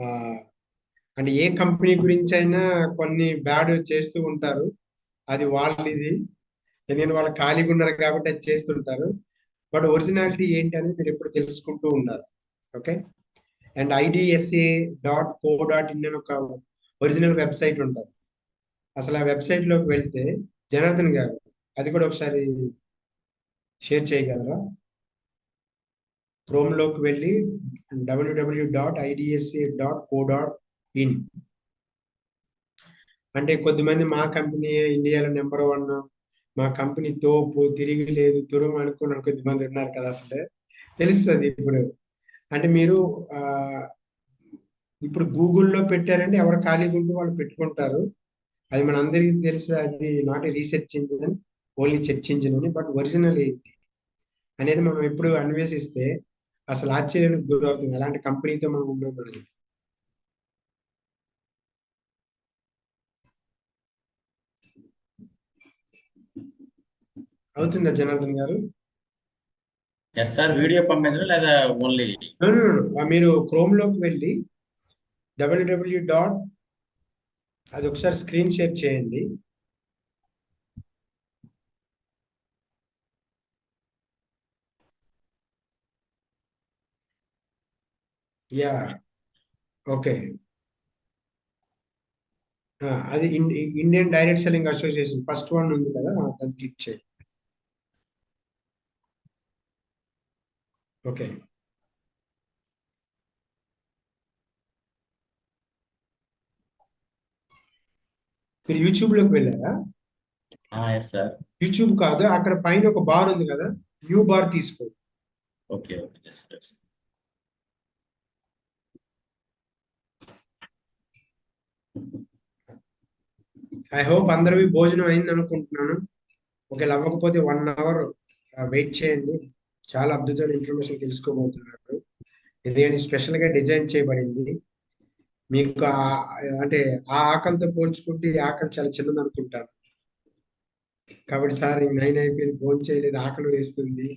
ఆ, అంటే ఏ కంపెనీ గురించి అయినా కొన్ని బ్యాడ్ చేస్తూ ఉంటారు. అది వాళ్ళది. ఎందుకంటే వాళ్ళు ఖాళీగా ఉన్నారు కాబట్టి అది చేస్తుంటారు. బట్ ఒరిజినాలిటీ ఏంటి అనేది మీరు ఎప్పుడు తెలుసుకుంటూ ఉన్నారు. ఓకే. అండ్ IDSA.co.in అని ఒక ఒరిజినల్ వెబ్సైట్ ఉంటుంది. అసలు ఆ వెబ్సైట్ లోకి వెళ్తే జనార్దన్ గారు అది కూడా ఒకసారి షేర్ చేయగలరా? క్రోమ్ లోకి వెళ్ళి www.idsa.co.in. అంటే కొద్దిమంది మా కంపెనీ ఇండియాలో నెంబర్ వన్, మా కంపెనీ తోపు, తిరిగి లేదు, తురుము అనుకున్న కొద్దిమంది ఉన్నారు కదా. అసలు తెలుస్తుంది ఇప్పుడు. అంటే మీరు ఆ, ఇప్పుడు గూగుల్లో పెట్టారంటే ఎవరు ఖాళీగా ఉంటే వాళ్ళు పెట్టుకుంటారు. అది మన అందరికీ తెలుసు. అది not a research engine, only search engine అని. బట్ ఒరిజినల్ ఏంటి అనేది మనం ఎప్పుడు అన్వేషిస్తే అసలు ఆశ్చర్యానికి గురవుతుంది. అలాంటి కంపెనీతో మనం ఉన్నాం అనేది. అవుతుందా జనార్దన్ గారు? ఎస్ సార్, వీడియో పంపించడం లేదా only? No, no, no, no. మీరు క్రోమ్ లోకి వెళ్ళి www. అది ఒకసారి స్క్రీన్ షేర్ చేయండి. Yeah, okay. అది Indian direct selling association first one ఉంది కదా, దాన్ని క్లిక్ చేయండి. ఓకే. మీరు యూట్యూబ్ లోకి వెళ్ళారా? Yes sir. యూట్యూబ్ కాదు, అక్కడ పైన ఒక బార్ ఉంది కదా, న్యూ బార్ తీసుకో. Okay okay, just I hope అందరివి భోజనం అయింది అనుకుంటున్నాను. ఒకవేళ అవ్వకపోతే 1 అవర్ వెయిట్ చేయండి. చాలా అద్భుతమైన ఇన్ఫర్మేషన్ తెలుసుకోబోతున్నారు. ఇది స్పెషల్ గా డిజైన్ చేయబడింది. మీకు అంటే ఆ ఆకలితో పోల్చుకుంటే ఈ ఆకలి చాలా చిన్నది అనుకుంటాను. కాబట్టి సార్ 9 అయిపోయింది, భోజనం చేయలేదు, ఆకలి వేస్తుంది.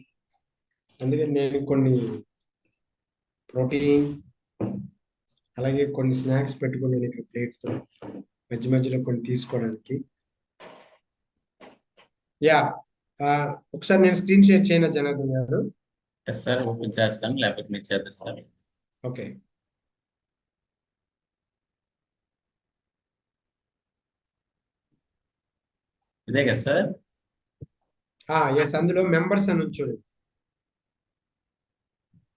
అందుకని నేను కొన్ని ప్రోటీన్ అలాగే కొన్ని స్నాక్స్ పెట్టుకున్నాను ఇక్కడ ప్లేట్తో, మధ్య మధ్యలో కొన్ని తీసుకోవడానికి. యా, ఒకసారి నేను స్క్రీన్ షేర్ చేయనా జనార్దన్ గారు? ఎస్ సార్, ఓపెన్ చేస్తాను, లేకపోతే మీరు చేద్దాం సార్. ఓకే. ఇదే కదా సార్? ఎస్, అందులో మెంబర్స్ అని చూడండి.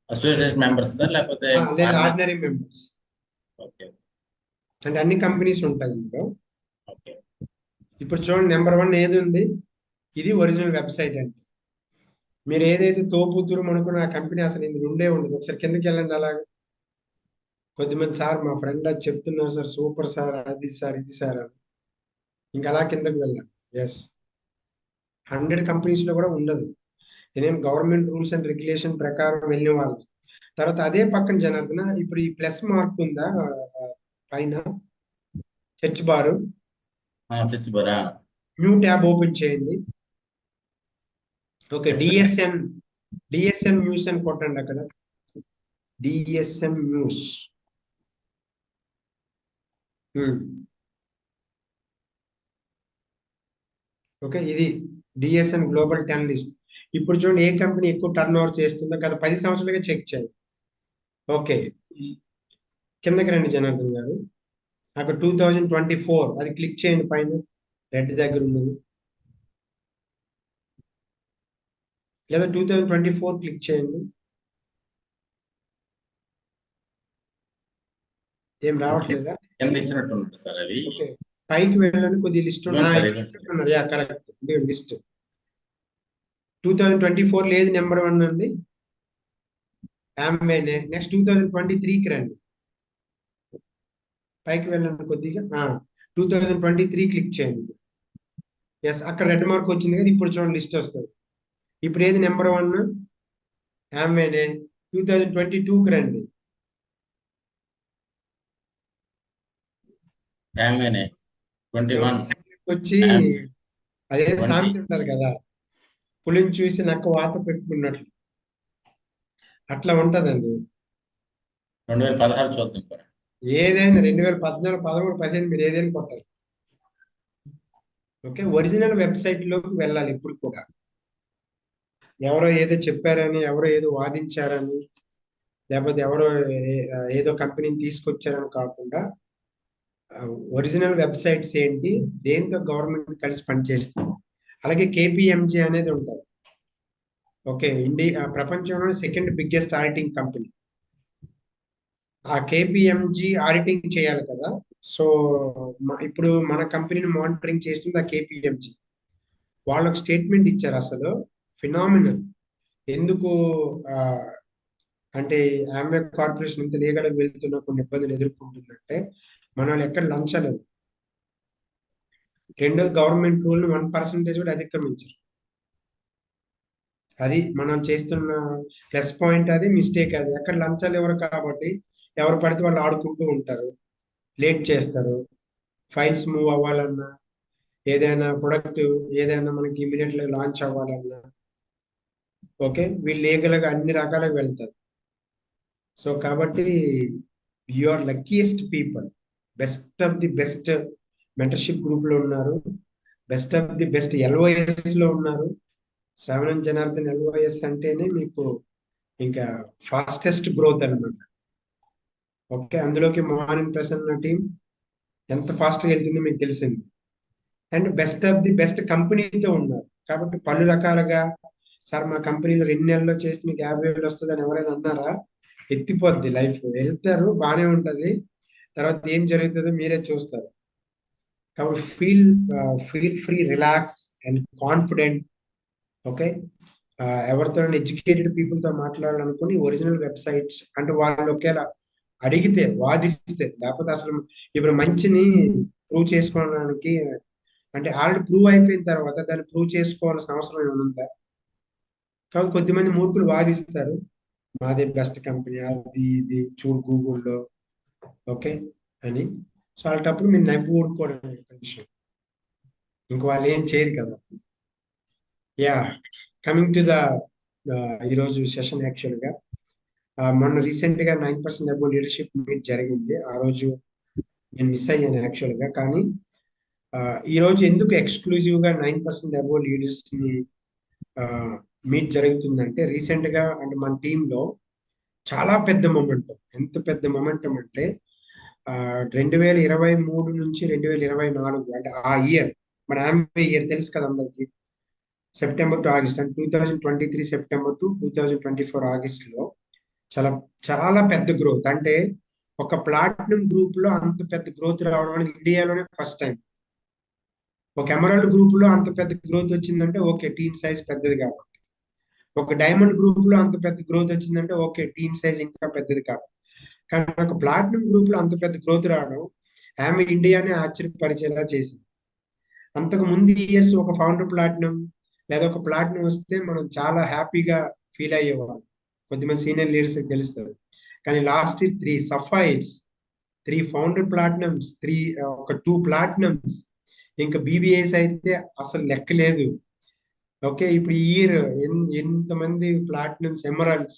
అసోసియేషన్ మెంబర్స్ సార్, లేకపోతే లేదా ఆర్డినరీ మెంబర్స్. ఓకే అంటే అన్ని కంపెనీస్ ఉంటాయి ఇందులో. ఓకే. ఇప్పుడు చూడండి, నెంబర్ 1 ఏది ఉంది? ఇది ఒరిజినల్ వెబ్సైట్ అండి. మీరు ఏదైతే తోపుతురు అనుకున్న ఆ కంపెనీ అసలు ఇందులో ఉండే ఉండదు. ఒకసారి కిందకి వెళ్ళండి అలాగే. కొద్దిమంది సార్ మా ఫ్రెండ్ అది చెప్తున్నారు సార్, సూపర్ సార్, అది సార్, ఇది సార్ అని. ఇంకా అలా కిందకి వెళ్ళండి. ఎస్, 100 కంపెనీస్ లో కూడా ఉండదు. ఇదేం గవర్నమెంట్ రూల్స్ అండ్ రెగ్యులేషన్ ప్రకారం వెళ్ళిన వాళ్ళు. తర్వాత అదే పక్కన జనార్దన, ఇప్పుడు ఈ ప్లస్ మార్క్ ఉందా పైన సెర్చ్ బారు, చర్చ్ బరా. న్యూ ట్యాబ్ ఓపెన్ చేయండి. ఓకే. డిఎస్ఎన్ న్యూస్ అని కొట్టండి అక్కడ. DSN news. ఓకే, ఇది డిఎస్ఎన్ గ్లోబల్ 10 లిస్ట్. ఇప్పుడు చూడండి ఏ కంపెనీ ఎక్కువ టర్న్ ఓవర్ చేస్తుందో గత 10 సంవత్సరాలుగా చెక్ చేయండి. ఓకే, కిందకి రండి జనార్దన్ గారు. అక్కడ 2024 అది క్లిక్ చేయండి పైన రెడ్ దగ్గర ఉన్నది. లేదా 2024 క్లిక్ చేయండి. ఏం రావట్లేదా? కింద ఇచ్చినట్టు సార్ అది. ఓకే, పైకి వెళ్ళండి, కొద్ది లిస్ట్ సార్ ఉన్నది. కరెక్ట్, లిస్ట్ 2024 లేదు, నెంబర్ 1 అండి ఆమ్వేనే. నెక్స్ట్ 2023కి రండి, పైకి వెళ్ళండి కొద్దిగా. 2023 క్లిక్ చేయండి. ఎస్, అక్కడ రెడ్ మార్క్ వచ్చింది కదా, ఇప్పుడు చూడండి లిస్ట్ వస్తుంది. ఇప్పుడు ఏది నెంబర్ 1? ఆమ్వేనే. 2022కి రండి. వచ్చి అదే సామెత ఉంటారు కదా, పులిని చూసి నక్క వాత పెట్టుకున్నట్లు అట్లా ఉంటదండి. 2016 చూద్దాం. ఏదైనా 2014, 13, 15 మీరు ఏదైనా కొట్టాలి. ఓకే, ఒరిజినల్ వెబ్సైట్ లోకి వెళ్ళాలి ఎప్పుడు కూడా. ఎవరో ఏదో చెప్పారని, ఎవరో ఏదో వాదించారని, లేకపోతే ఎవరో ఏదో కంపెనీని తీసుకొచ్చారని కాకుండా ఒరిజినల్ వెబ్సైట్స్ ఏంటి, దేంతో గవర్నమెంట్ కలిసి పనిచేస్తుంది. అలాగే కేపీఎంజీ అనేది ఉంటుంది. ఓకే, ప్రపంచంలోనే సెకండ్ బిగ్గెస్ట్ ఆడిటింగ్ కంపెనీ. ఆ కేపీఎంజీ ఆడిటింగ్ చేయాలి కదా. సో ఇప్పుడు మన కంపెనీని మానిటరింగ్ చేస్తుంది ఆ కేపీఎంజీ. వాళ్ళకి స్టేట్మెంట్ ఇచ్చారు అసలు ఫినామినల్. ఎందుకు ఆ, అంటే ఆమె కార్పొరేషన్ ఇంత లీగల్గా వెళ్తున్న కొన్ని ఇబ్బందులు ఎదుర్కొంటుందంటే, మన వాళ్ళు ఎక్కడ లంచలేదు. రెండో, గవర్నమెంట్ రూల్ 1% కూడా అతిక్రమించరు. అది మనం చేస్తున్న ప్లస్ పాయింట్, అది మిస్టేక్. అది ఎక్కడ లంచాలు ఎవరు కాబట్టి ఎవరు పడితే వాళ్ళు ఆడుకుంటూ ఉంటారు, లేట్ చేస్తారు. ఫైల్స్ మూవ్ అవ్వాలన్నా, ఏదైనా ప్రొడక్ట్ ఏదైనా మనకి ఇమీడియట్ గా లాంచ్ అవ్వాలన్నా, ఓకే, వీళ్ళు లీగల్ గా అన్ని రకాలుగా వెళ్తారు. సో కాబట్టి you are luckiest people. Best of the best mentorship group లో ఉన్నారు. Best of the best LOS లో ఉన్నారు. శ్రావణం జనార్దన్ ఎల్ఓఎస్ అంటేనే మీకు ఇంకా ఫాస్టెస్ట్ గ్రోత్ అన్నమాట. ఓకే, అందులోకి మార్నింగ్ ప్రసన్న టీం ఎంత ఫాస్ట్ గా వెళ్తుందో మీకు తెలిసింది. And best of the best కంపెనీతో ఉన్నారు కాబట్టి పలు రకాలుగా, సార్ మా కంపెనీలో 2 నెలల్లో చేసి మీకు 50,000 వస్తుంది అని ఎవరైనా అన్నారా? ఎత్తిపోద్ది లైఫ్. వెళ్తారు, బాగానే ఉంటది, తర్వాత ఏం జరుగుతుందో మీరే చూస్తారు. కాబట్టి feel free, relax and confident. Okay, ఎవరితో ఎడ్యుకేటెడ్ పీపుల్ తో మాట్లాడాలనుకుని ఒరిజినల్ వెబ్సైట్స్ అంటే వాళ్ళు ఒకేలా అడిగితే వాదిస్తే, లేకపోతే అసలు ఇప్పుడు మంచిని ప్రూవ్ చేసుకోవడానికి అంటే ఆల్రెడీ ప్రూవ్ అయిపోయిన తర్వాత దాన్ని ప్రూవ్ చేసుకోవాల్సిన అవసరం ఏమైనా ఉందా? కాబట్టి కొద్దిమంది మూర్ఖులు వాదిస్తారు, మాదే బెస్ట్ కంపెనీ, అది ఇది చూడు గూగుల్లో, ఓకే అని. సో అలాంటప్పుడు మీరు నవ్వు ఊరుకోవడం విషయం, ఇంక వాళ్ళు ఏం చేయరు కదా. యా, కమింగ్ టు ద ఈరోజు సెషన్ యాక్చువల్గా మొన్న రీసెంట్ గా 9% అబౌవ్ లీడర్షిప్ మీట్ జరిగింది. ఆ రోజు నేను మిస్ అయ్యాను యాక్చువల్గా. కానీ ఈ రోజు ఎందుకు ఎక్స్క్లూజివ్ గా 9% అబౌవ్ లీడర్స్ ని మీట్ జరుగుతుందంటే, రీసెంట్ గా అంటే మన టీంలో చాలా పెద్ద మొమెంటం. ఎంత పెద్ద మొమెంటం అంటే 2023 నుంచి 2024 అంటే ఆ ఇయర్, మన ఆంబే ఇయర్ తెలుసు కదా అందరికి, సెప్టెంబర్ టు ఆగస్ట్ అంటే 2023 సెప్టెంబర్ టు 2024 ఆగస్ట్ లో చాలా చాలా పెద్ద గ్రోత్. అంటే ఒక ప్లాటినం గ్రూప్ లో అంత పెద్ద గ్రోత్ రావడం అనేది ఇండియాలోనే ఫస్ట్ టైం. ఒక ఎమరాల్డ్ గ్రూప్ లో అంత పెద్ద గ్రోత్ వచ్చిందంటే ఓకే, టీమ్ సైజ్ పెద్దది కాబట్టి. ఒక డైమండ్ గ్రూప్ లో అంత పెద్ద గ్రోత్ వచ్చిందంటే ఓకే, టీమ్ సైజ్ ఇంకా పెద్దది కాబట్టి. కానీ ఒక ప్లాటినం గ్రూప్ లో అంత పెద్ద గ్రోత్ రావడం ఆమె ఇండియాని ఆశ్చర్యపరిచేలా చేసింది. అంతకు ముందు ఇయర్స్ ఒక ఫౌండర్ ప్లాటినం లేదా ఒక ప్లాటినం వస్తే మనం చాలా హ్యాపీగా ఫీల్ అయ్యేవాళ్ళం, కొద్దిమంది సీనియర్ లీడర్స్ తెలుస్తుంది. కానీ లాస్ట్ ఇయర్ 3 సఫైర్స్, 3 ఫౌండర్ ప్లాటినమ్స్, ఒక 2 ప్లాటినమ్స్, ఇంకా బీబీఏస్ అయితే అసలు లెక్క లేదు. ఓకే, ఇప్పుడు ఈ ఇయర్ ఎంతమంది ప్లాటినమ్స్, ఎమరాల్డ్స్.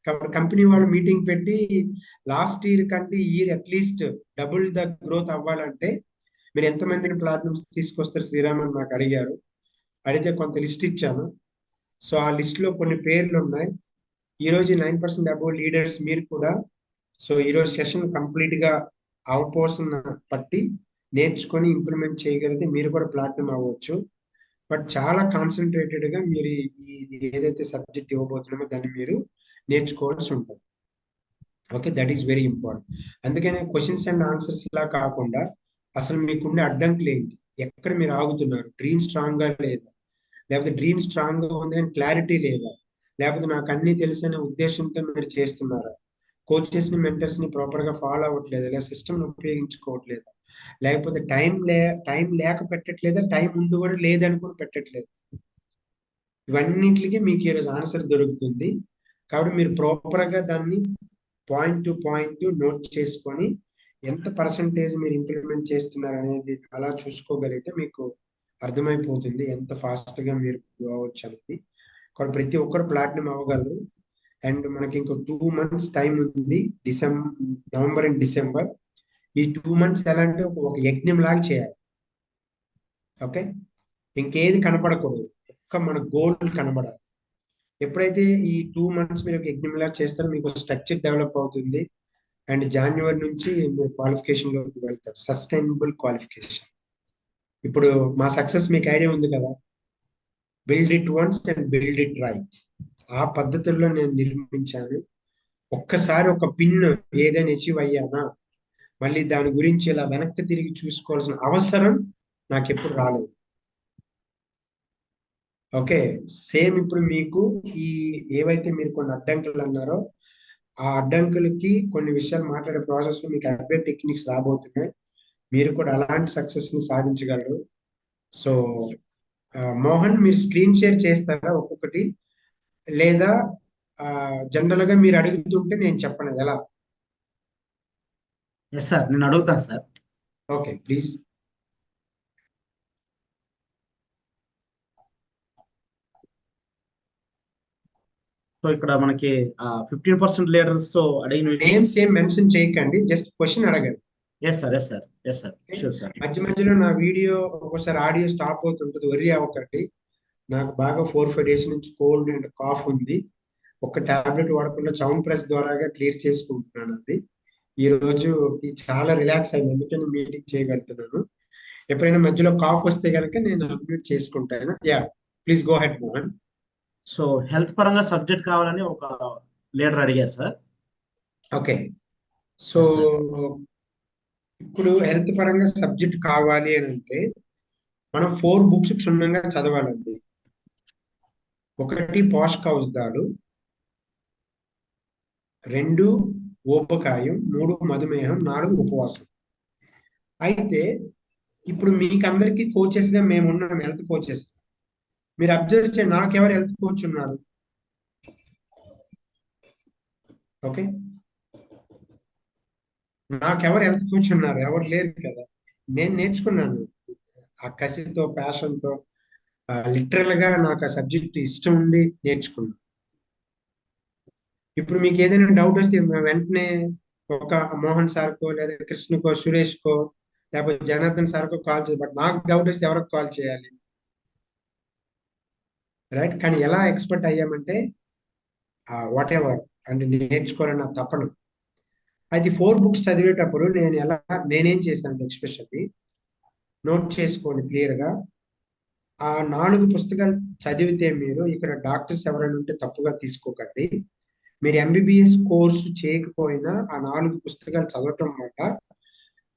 కాబట్టి కంపెనీ వాళ్ళు మీటింగ్ పెట్టి లాస్ట్ ఇయర్ కంటే ఈ year at least double the growth అవ్వాలంటే మీరు ఎంతమందిని ప్లాటినమ్స్ తీసుకొస్తారు శ్రీరామ్ అని నాకు అడిగారు. అడిగితే కొంత లిస్ట్ ఇచ్చాను. సో ఆ లిస్ట్ లో కొన్ని పేర్లు ఉన్నాయి. ఈ రోజు 9% అబౌవ్ లీడర్స్ మీరు కూడా, సో ఈరోజు సెషన్ కంప్లీట్ గా అవపోసన పట్టి నేర్చుకొని ఇంప్లిమెంట్ చేయగలిగితే మీరు కూడా ప్లాటినం అవ్వచ్చు. బట్ చాలా కాన్సన్ట్రేటెడ్ గా మీరు ఏదైతే సబ్జెక్ట్ ఇవ్వబోతున్నామో దాన్ని మీరు నేర్చుకోవాల్సి ఉంటుంది. Okay, that is very important. అందుకనే క్వశ్చన్స్ అండ్ ఆన్సర్స్ ఇలా కాకుండా అసలు మీకుండే అడ్డంకులు ఏంటి, ఎక్కడ మీరు ఆగుతున్నారు, డ్రీమ్ స్ట్రాంగ్ గా లేదా, లేకపోతే డ్రీమ్ స్ట్రాంగ్ గా ఉంది కానీ క్లారిటీ లేదా, లేకపోతే నాకు అన్ని తెలుసనే ఉద్దేశంతో మీరు చేస్తున్నారా, కోచెస్ ని మెంటర్స్ ని ప్రాపర్ గా ఫాలో అవ్వట్లేదు, లేదా సిస్టమ్ ఉపయోగించుకోవట్లేదు, లేకపోతే టైం లేక పెట్టట్లేదా, టైం ముందు కూడా లేదనుకుని పెట్టట్లేదు. ఇవన్నింటికి మీకు ఈరోజు ఆన్సర్ దొరుకుతుంది. కాబట్టి మీరు ప్రాపర్ గా దాన్ని పాయింట్ టు పాయింట్ నోట్ చేసుకొని ఎంత పర్సంటేజ్ మీరు ఇంప్లిమెంట్ చేస్తున్నారు అనేది అలా చూసుకోగలిగితే మీకు అర్థమైపోతుంది ఎంత ఫాస్ట్ గా మీరు అవ్వచ్చు అనేది. ప్రతి ఒక్కరు ప్లాటినం అవ్వగలరు. అండ్ మనకి ఇంకో 2 months టైం ఉంది. November and December. ఈ 2 months ఎలా అంటే ఒక యజ్ఞం లాగా చేయాలి. ఓకే, ఇంకేది కనపడకూడదు, ఒక్క మన గోల్ కనబడాలి. ఎప్పుడైతే ఈ 2 months మీరు ఒక యజ్ఞంలా చేస్తారో మీకు స్ట్రక్చర్ డెవలప్ అవుతుంది. అండ్ జనవరి నుంచి మీరు క్వాలిఫికేషన్ లోకి వెళ్తారు, సస్టైనబుల్ క్వాలిఫికేషన్. ఇప్పుడు మా సక్సెస్ మీకు ఐడియా ఉంది కదా, build it once and build it right. ఆ పద్ధతుల్లో నేను నిర్మించాను. ఒక్కసారి ఒక పిన్ ఏదైనా అచీవ్ అయ్యానా, మళ్ళీ దాని గురించి ఇలా వెనక్కి తిరిగి చూసుకోవాల్సిన అవసరం నాకు ఎప్పుడు రాలేదు. ఓకే, సేమ్ ఇప్పుడు మీకు ఈ ఏవైతే మీరు కొన్ని అడ్డంకులు అన్నారో, ఆ అడ్డంకులకి కొన్ని విషయాలు మాట్లాడే ప్రాసెస్ లో మీకు అవే టెక్నిక్స్ రాబోతున్నాయి. మీరు కూడా అలాంటి సక్సెస్ ని సాధించగలరు. సో మోహన్, మీరు స్క్రీన్ షేర్ చేస్తారా ఒక్కొక్కటి, లేదా జనరల్ గా మీరు అడుగుతుంటే నేను చెప్పను ఎలా? ఎస్ సార్, నేను అడుగుతాను సార్. Okay, please. సో ఇక్కడ మనకి 15% లీడర్స్ అడిగిన నేమ్స్ ఏం మెన్షన్ చేయకండి, జస్ట్ క్వశ్చన్ అడగండి. Yes sir, yes sir, yes sir, sure sir. మధ్య మధ్యలో నా వీడియో ఒక్కోసారి ఆడియో స్టాప్ అవుతుంటుంది, వరి అవ్వకండి. నాకు బాగా 4-5 days నుంచి కోల్డ్ అండ్ కాఫ్ ఉంది. ఒక్క టాబ్లెట్ వాడకుండా సౌండ్ ప్రెస్ ద్వారాగా క్లియర్ చేసుకుంటున్నాను. అది ఈ రోజు చాలా రిలాక్స్ అయింది, అందుకని మీటింగ్ చేయగలుగుతున్నాను. ఎప్పుడైనా మధ్యలో కాఫ్ వస్తే కనుక నేను అప్డేట్ చేసుకుంటాను. Yeah, please go head Mohan. So health పరంగా సబ్జెక్ట్ కావాలని ఒక లీడర్ అడిగారు సార్. ఓకే, సో ఇప్పుడు హెల్త్ పరంగా సబ్జెక్ట్ కావాలి అని అంటే మనం 4 books క్షుణ్ణంగా చదవాలండి. 1 పోషకాహారాలు, 2 ఊబకాయం, 3 మధుమేహం, 4 ఉపవాసం. అయితే ఇప్పుడు మీకు అందరికీ కోచెస్ గా మేము ఉన్నాం, హెల్త్ కోచెస్. మీరు అబ్జర్వ్ చేయండి, నాకెవరు హెల్త్ కోచ్ ఉన్నారు? ఓకే, నాకెవరు హెల్త్ కోచ్ ఉన్నారు? ఎవరు లేరు కదా. నేను నేర్చుకున్నాను ఆ కసితో, ప్యాషన్తో, లిటరల్ గా నాకు ఆ సబ్జెక్ట్ ఇష్టం ఉండి నేర్చుకున్నాను. ఇప్పుడు మీకు ఏదైనా డౌట్ వస్తే వెంటనే ఒక మోహన్ సార్కో, లేదా కృష్ణకో, సురేష్కో, లేకపోతే జనార్దన్ సార్కో కాల్ చేయాలి. బట్ నాకు డౌట్ వస్తే ఎవరికి కాల్ చేయాలి? రైట్. కానీ ఎలా ఎక్స్పర్ట్ అయ్యామంటే వాట్ ఎవర్ అంటే నేర్చుకోవాలన్న తపన. అది 4 books చదివేటప్పుడు నేనేం చేశాను ఎక్స్పెషల్లీ నోట్ చేసుకోండి క్లియర్ గా. ఆ 4 పుస్తకాలు చదివితే మీరు, ఇక్కడ డాక్టర్స్ ఎవరైనా ఉంటే తప్పుగా తీసుకోకండి, మీరు ఎంబీబీఎస్ కోర్సు చేయకపోయినా ఆ 4 పుస్తకాలు చదవటం వల్ల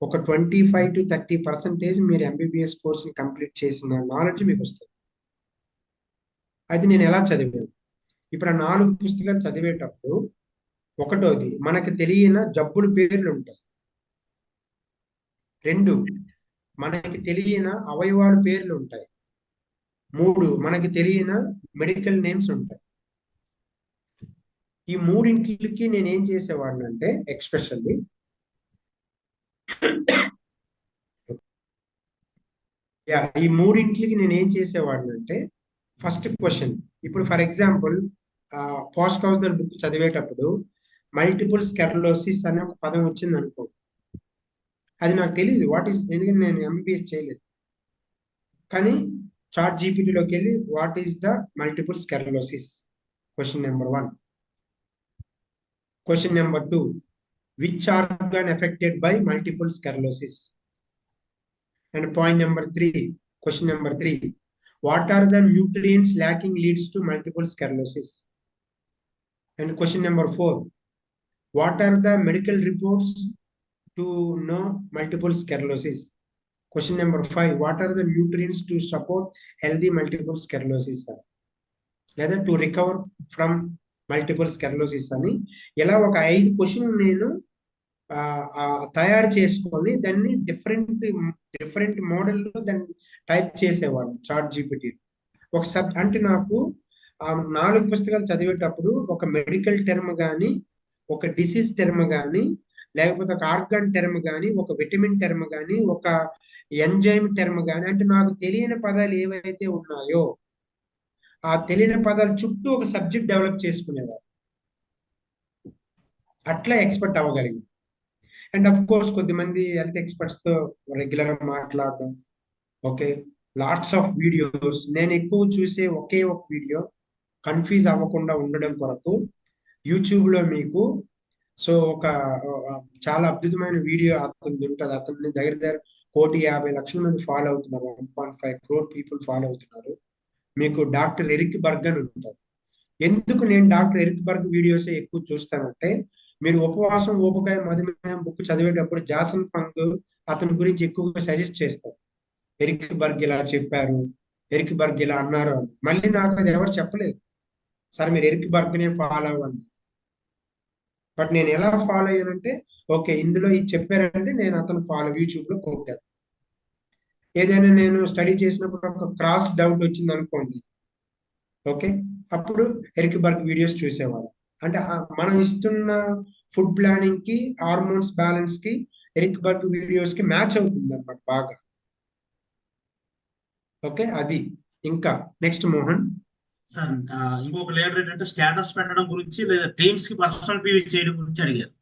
ఒక 25 to 30% మీరు ఎంబీబీఎస్ కోర్సుని కంప్లీట్ చేసిన నాలెడ్జ్ మీకు వస్తుంది. అది నేను ఎలా చదివాను, ఇప్పుడు ఆ 4 పుస్తకాలు చదివేటప్పుడు, ఒకటోది మనకి తెలియని జబ్బుల పేర్లు ఉంటాయి. 2 మనకి తెలియని అవయవాల పేర్లు ఉంటాయి. 3 మనకి తెలియని మెడికల్ నేమ్స్ ఉంటాయి. ఈ మూడింటికి నేను ఏం చేసేవాడిని అంటే ఎక్స్పెషల్లీ ఈ మూడింటికి నేను ఏం చేసేవాడిని అంటే, ఫస్ట్ క్వశ్చన్, ఇప్పుడు ఫర్ ఎగ్జాంపుల్ పోస్ట్కాస్టల్ బుక్ చదివేటప్పుడు మల్టిపుల్ స్కెర్లోసిస్ అనే ఒక పదం వచ్చింది అనుకో, అది నాకు తెలియదు వాట్ ఈస్, ఎందుకంటే నేను ఎంబీబీఎస్ చేయలేదు. కానీ చాట్ జీపీటీలోకి వెళ్ళి what is the multiple sclerosis, question number 1. Question number 2, which organ affected by multiple sclerosis. And point number 3, question number 3, what are the nutrients lacking leads to multiple sclerosis? And question number 4, what are the medical reports to know multiple sclerosis? Question number 5, what are the nutrients to support healthy multiple sclerosis, లేదా to recover from multiple sclerosis అని ఇలా ఒక 5 question నేను తయారు చేసుకొని దాన్ని different మోడల్లో దాన్ని టైప్ చేసేవాడు చాట్ జీపీటీ. ఒక అంటే నాకు 4 పుస్తకాలు చదివేటప్పుడు ఒక మెడికల్ టర్మ్ కానీ, ఒక డిసీజ్ టర్మ్ కానీ, లేకపోతే ఒక ఆర్గాన్ టర్మ్ కానీ, ఒక విటమిన్ టర్మ్ కానీ, ఒక ఎంజైమ్ టర్మ్ కానీ, అంటే నాకు తెలియని పదాలు ఏవైతే ఉన్నాయో ఆ తెలియని పదాల చుట్టూ ఒక సబ్జెక్ట్ డెవలప్ చేసుకునేవారు. అట్లా ఎక్స్పర్ట్ అవ్వగలిగింది. అండ్ అఫ్ కోర్స్ కొద్దిమంది హెల్త్ ఎక్స్పర్ట్స్తో రెగ్యులర్గా మాట్లాడడం. Okay, lots of videos. నేను ఎక్కువ చూసే ఒకే ఒక వీడియో కన్ఫ్యూజ్ అవ్వకుండా ఉండడం కొరకు యూట్యూబ్లో మీకు సో ఒక చాలా అద్భుతమైన వీడియో అతనిది ఉంటుంది. అతన్ని దగ్గర దగ్గర 1,50,00,000 మంది ఫాలో అవుతున్నారు, 1.5 crore పీపుల్ ఫాలో అవుతున్నారు. మీకు డాక్టర్ ఎరిక్ బర్గ్ అని ఉంటారు. ఎందుకు నేను డాక్టర్ ఎరిక్ బర్గ్ వీడియోసే ఎక్కువ చూస్తానంటే, మీరు ఉపవాసం ఊబకాయ మధుమేహం బుక్ చదివేటప్పుడు జాసన్ ఫంగ్ అతని గురించి ఎక్కువగా సజెస్ట్ చేస్తారు. ఎరిక్ బర్గ్ ఇలా చెప్పారు, ఎరిక్ బర్గ్ ఇలా అన్నారు అని. మళ్ళీ నాకు అది ఎవరు చెప్పలేదు, సార్ మీరు ఎరిక్ బర్గ్నే ఫాలో అవ్వండి. బట్ నేను ఎలా ఫాలో అయ్యానంటే, ఓకే ఇందులో ఇది చెప్పారంటే నేను అతను ఫాలో యూట్యూబ్లో కొట్టాను. ఏదైనా నేను స్టడీ చేసినప్పుడు ఒక క్రాస్ డౌట్ వచ్చింది అనుకోండి, ఓకే, అప్పుడు ఎరిక్ బర్గ్ వీడియోస్ చూసేవాళ్ళం. అంటే మనం ఇస్తున్న ఫుడ్ ప్లానింగ్ కి, హార్మోన్స్ బ్యాలెన్స్ కి ఎరిక్ బర్గ్ వీడియోస్ కి మ్యాచ్ అవుతుంది అనమాట బాగా. ఓకే, అది. ఇంకా నెక్స్ట్ మోహన్. సార్ ఇంకొక లీడర్ ఏంటంటే స్టేటస్ పెట్టడం గురించి లేదా టీమ్స్ కి పర్సనల్ పివి చేయడం గురించి అడిగారు.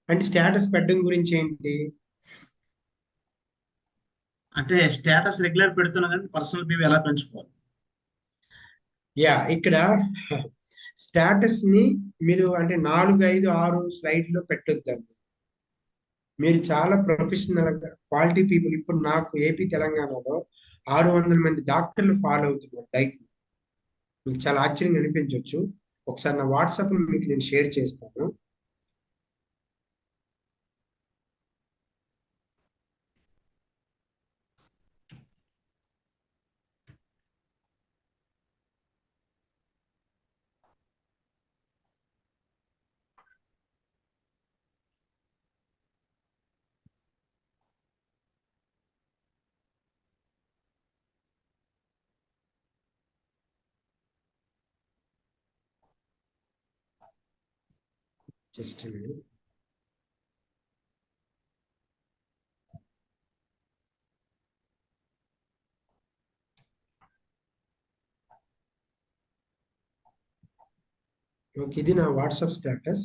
అంటే స్టేటస్ పెట్టడం గురించి ఏంటి? అంటే స్టేటస్ రెగ్యులర్ పెడుతున్నా కానీ పర్సనల్ పివి ఎలా పెంచుకోవాలి? యా, ఇక్కడ స్టేటస్ ని మీరు అంటే 4, 5, 6 స్లైడ్లో పెట్టొద్దండి. మీరు చాలా ప్రొఫెషనల్ గా క్వాలిటీ పీపుల్. ఇప్పుడు నాకు ఏపీ తెలంగాణలో 600 మంది డాక్టర్లు ఫాలో అవుతున్నారు డైట్. మీకు చాలా ఆశ్చర్యంగా అనిపించవచ్చు. ఒకసారి నా వాట్సాప్ మీకు నేను షేర్ చేస్తాను. జస్ట్ ఇది నా వాట్సాప్ స్టేటస్.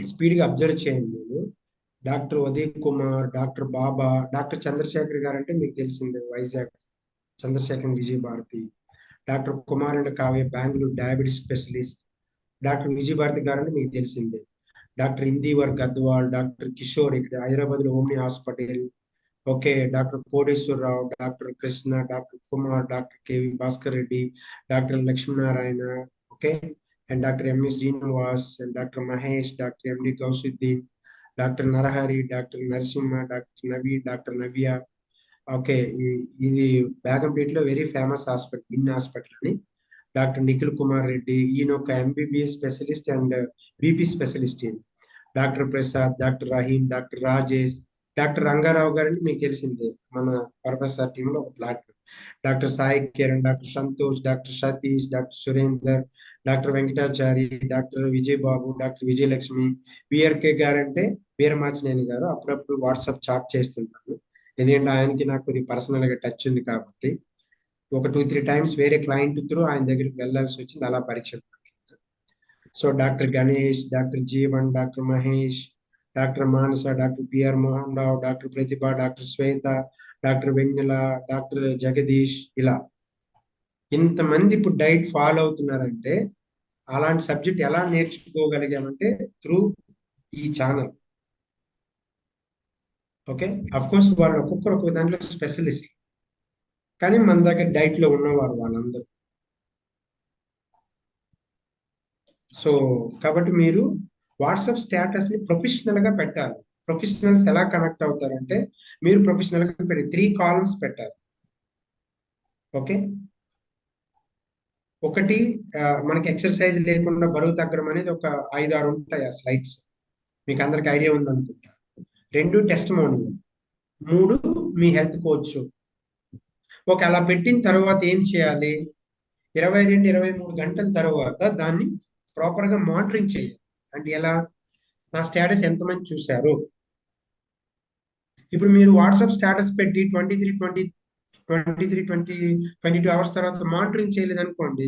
స్పీడ్గా అబ్జర్వ్ చేయండి. నేను doctor Uday Kumar, doctor Baba, doctor Chandrashekar గారు అంటే మీకు తెలిసిందే, Vizag Chandrashekar Vijaya Bharathi, doctor Kumar and Kavya Bengaluru diabetes specialist, doctor Vijaya Bharathi గారు అంటే మీకు తెలిసిందే, డాక్టర్ ఇందీవర్ గద్వాల్, డాక్టర్ కిషోర్ ఇక్కడ హైదరాబాద్ లో Omni hospital. Okay, doctor Koteswararao, doctor Krishna, doctor Kumar, doctor KV Bhaskar Reddy, doctor Lakshminarayana, okay, and doctor MV Srinivas, and doctor Mahesh, doctor MD Ghousuddin, doctor Narahari, doctor Narasimha, doctor Navi, doctor Navya. Okay, ఇది బేగంపేటలో వెరీ ఫేమస్ హాస్పిటల్, బిన్ hospital అని. డాక్టర్ నిఖిల్ కుమార్ రెడ్డి, ఈయన ఒక MBBS specialist and BP specialist. Doctor Prasad, doctor Rahim, doctor Rajesh, doctor Rangarao గారిని మీకు తెలిసిందే, మన ప్రొఫెసర్ టీంలో ఒక platform. Doctor Sai Kiran, doctor Santosh, doctor Satish, doctor Surender, doctor Venkatachari, doctor Vijay Babu, doctor Vijayalakshmi. VRK గారు అంటే వీరమాచినేని గారు, అప్పుడప్పుడు వాట్సాప్ చాట్ చేస్తుంటాను, ఎందుకంటే ఆయనకి నాకు కొద్దిగా పర్సనల్ గా టచ్ ఉంది కాబట్టి. ఒక 2-3 టైమ్స్ వేరే క్లయింట్ త్రూ ఆయన దగ్గరికి వెళ్ళాల్సి వచ్చింది, అలా పరిచయం. So doctor Ganesh, doctor Jeevan, doctor Mahesh, doctor Manasa, doctor PR Mohan Rao, doctor Pratibha, doctor Swetha, doctor Vennela, doctor Jagadish, ఇలా ఇంతమంది ఇప్పుడు డైట్ ఫాలో అవుతున్నారంటే అలాంటి సబ్జెక్ట్ ఎలా నేర్చుకోగలిగామంటే త్రూ ఈ ఛానల్. ఓకే, అఫ్ కోర్స్ వాళ్ళు ఒక్కొక్కరు ఒక్కొక్క దాంట్లో స్పెషలిస్ట్, కానీ మన దగ్గర డైట్ లో ఉన్నవారు వాళ్ళందరూ. సో కాబట్టి మీరు వాట్సాప్ స్టేటస్ ని ప్రొఫెషనల్ గా పెట్టాలి. ప్రొఫెషనల్స్ ఎలా కనెక్ట్ అవుతారంటే, మీరు ప్రొఫెషనల్ గా పెట్టి 3 కాలమ్స్ పెట్టాలి. ఓకే, ఒకటి మనకి ఎక్సర్సైజ్ లేకుండా బరువు తగ్గడం అనేది ఒక 5-6 ఉంటాయి ఆ స్లైడ్స్, మీకు అందరికి ఐడియా ఉంది అనుకుంటా. 2 టెస్ట్ మోడల్, 3 మీ హెల్త్ కోచ్. ఓకే, అలా పెట్టిన తర్వాత ఏం చేయాలి? 22-23 గంటల తర్వాత దాన్ని ప్రాపర్ గా మానిటరింగ్ చేయాలి. అంటే ఎలా? నా స్టేటస్ ఎంతమంది చూశారు. ఇప్పుడు మీరు వాట్సాప్ స్టేటస్ పెట్టి 22 అవర్స్ తర్వాత మానిటరింగ్ చేయలేదు అనుకోండి,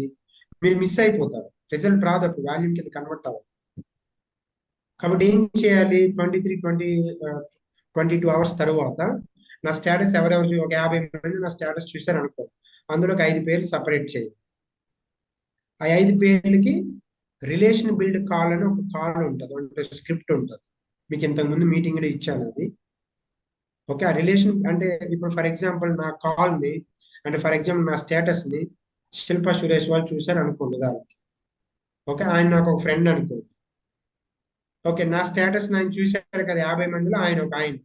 మీరు మిస్ అయిపోతారు, రిజల్ట్ రాదు, అప్పుడు వాల్యూమ్ కింద కన్వర్ట్ అవ్వదు. కాబట్టి ఏం చేయాలి? 22 అవర్స్ తర్వాత నా స్టేటస్ ఎవరెవరు ఒక 50 మంది నా స్టేటస్ చూశారు అనుకో, అందులో ఒక 5 పేర్లు సపరేట్ చేయి. ఆ 5 పేర్లకి రిలేషన్ బిల్డ్ కాల్ అని ఒక కాల్ ఉంటుంది, అంటే స్క్రిప్ట్ ఉంటుంది. మీకు ఇంతకుముందు మీటింగ్లో ఇచ్చాను అది. ఓకే, ఆ రిలేషన్ అంటే ఇప్పుడు ఫర్ ఎగ్జాంపుల్ నా కాల్ని, అంటే ఫర్ ఎగ్జాంపుల్ నా స్టేటస్ని శిల్ప సురేష్ వాళ్ళు చూశారు అనుకోండి దానికి. ఓకే, ఆయన నాకు ఒక ఫ్రెండ్ అనుకోండి. ఓకే, నా స్టేటస్ ఆయన చూశారు కదా 50 మందిలో ఆయన.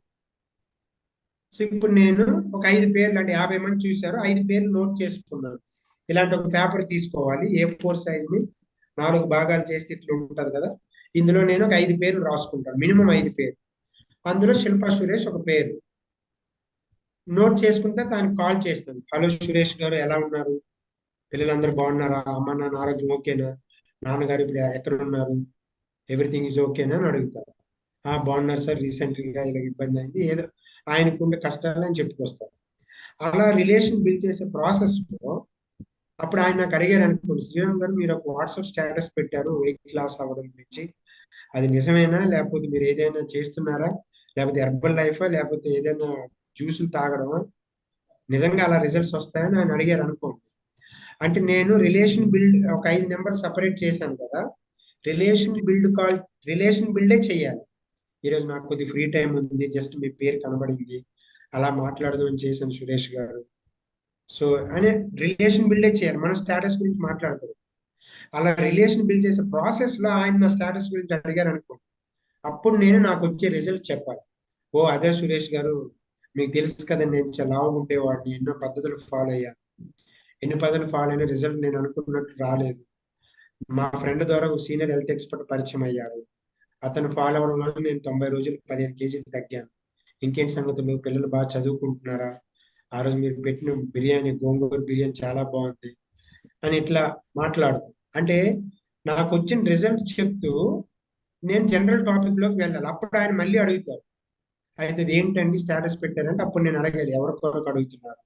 సో ఇప్పుడు నేను ఒక 5 పేర్లు, అంటే 50 మంది చూశారు, 5 పేర్లు నోట్ చేసుకున్నాను. ఇలాంటి ఒక పేపర్ తీసుకోవాలి, A4 సైజ్ని 4 భాగాలు చేస్తే ఇట్లా ఉంటుంది కదా. ఇందులో నేను ఒక 5 పేర్లు రాసుకుంటాను, మినిమం 5 పేర్లు. అందులో శిల్పా సురేష్ ఒక పేరు నోట్ చేసుకుంటే దానికి కాల్ చేస్తాను. హలో సురేష్ గారు, ఎలా ఉన్నారు? పిల్లలందరూ బాగున్నారా? అమ్మ నాన్న ఆరోగ్యం ఓకేనా? నాన్నగారు ఇప్పుడు ఎక్కడ ఉన్నారు? ఎవ్రీథింగ్ ఈజ్ ఓకేనా అని అడుగుతారు. బాగున్నారు సార్, రీసెంట్గా ఇలా ఇబ్బంది అయింది, ఏదో ఆయనకుండే కష్టాలు అని చెప్పుకొస్తారు. అలా రిలేషన్ బిల్డ్ చేసే ప్రాసెస్లో అప్పుడు ఆయన నాకు అడిగారు అనుకోండి, శ్రీరామ్ గారు మీరు ఒక వాట్సాప్ స్టేటస్ పెట్టారు వెయిట్ లాస్ అవ్వడం గురించి, అది నిజమేనా? లేకపోతే మీరు ఏదైనా చేస్తున్నారా? లేకపోతే హెర్బల్ లైఫా? లేకపోతే ఏదైనా జ్యూసులు తాగడమా? నిజంగా అలా రిజల్ట్స్ వస్తాయని ఆయన అడిగారు అనుకోండి. అంటే నేను రిలేషన్ బిల్డ్ ఒక 5 నెంబర్ సపరేట్ చేశాను కదా, రిలేషన్ బిల్డే చేయాలి. ఈరోజు నాకు కొద్ది ఫ్రీ టైం ఉంది, జస్ట్ మీ పేరు కనబడింది, అలా మాట్లాడదామని చేశాను సురేష్ గారు. సో అనే రిలేషన్ బిల్డే చేయాలి, మనం స్టేటస్ గురించి మాట్లాడకూడదు. అలా రిలేషన్ బిల్డ్ చేసే ప్రాసెస్లో ఆయన నా స్టేటస్ గురించి అడిగారు అనుకోండి, అప్పుడు నేను నాకు వచ్చే రిజల్ట్ చెప్పాలి. ఓ అదే సురేష్ గారు, మీకు తెలుసు కదా నేను చాలా లావుగా ఉండేవాడిని, ఎన్నో పద్ధతులు ఫాలో అయ్యాను, ఎన్ని పద్ధతులు ఫాలో అయిన రిజల్ట్ నేను అనుకున్నట్టు రాలేదు. మా ఫ్రెండ్ ద్వారా ఒక సీనియర్ హెల్త్ ఎక్స్పర్ట్ పరిచయం అయ్యారు, అతను ఫాలో అవ్వడం వల్ల నేను 90 రోజులు 15 కేజీలు తగ్గాను. ఇంకేంటి సంగతులు, పిల్లలు బాగా చదువుకుంటున్నారా? ఆ రోజు మీరు పెట్టిన బిర్యానీ, గోంగూర బిర్యానీ చాలా బాగుంది అని ఇట్లా మాట్లాడుతూ, అంటే నాకు వచ్చిన రిజల్ట్ చెప్తూ నేను జనరల్ టాపిక్ లోకి వెళ్ళాలి. అప్పుడు ఆయన మళ్ళీ అడుగుతారు, అయితే ఇది ఏంటండి స్టేటస్ పెట్టారంటే అప్పుడు నేను అడగాలి, ఎవరి కొరకు అడుగుతున్నారు,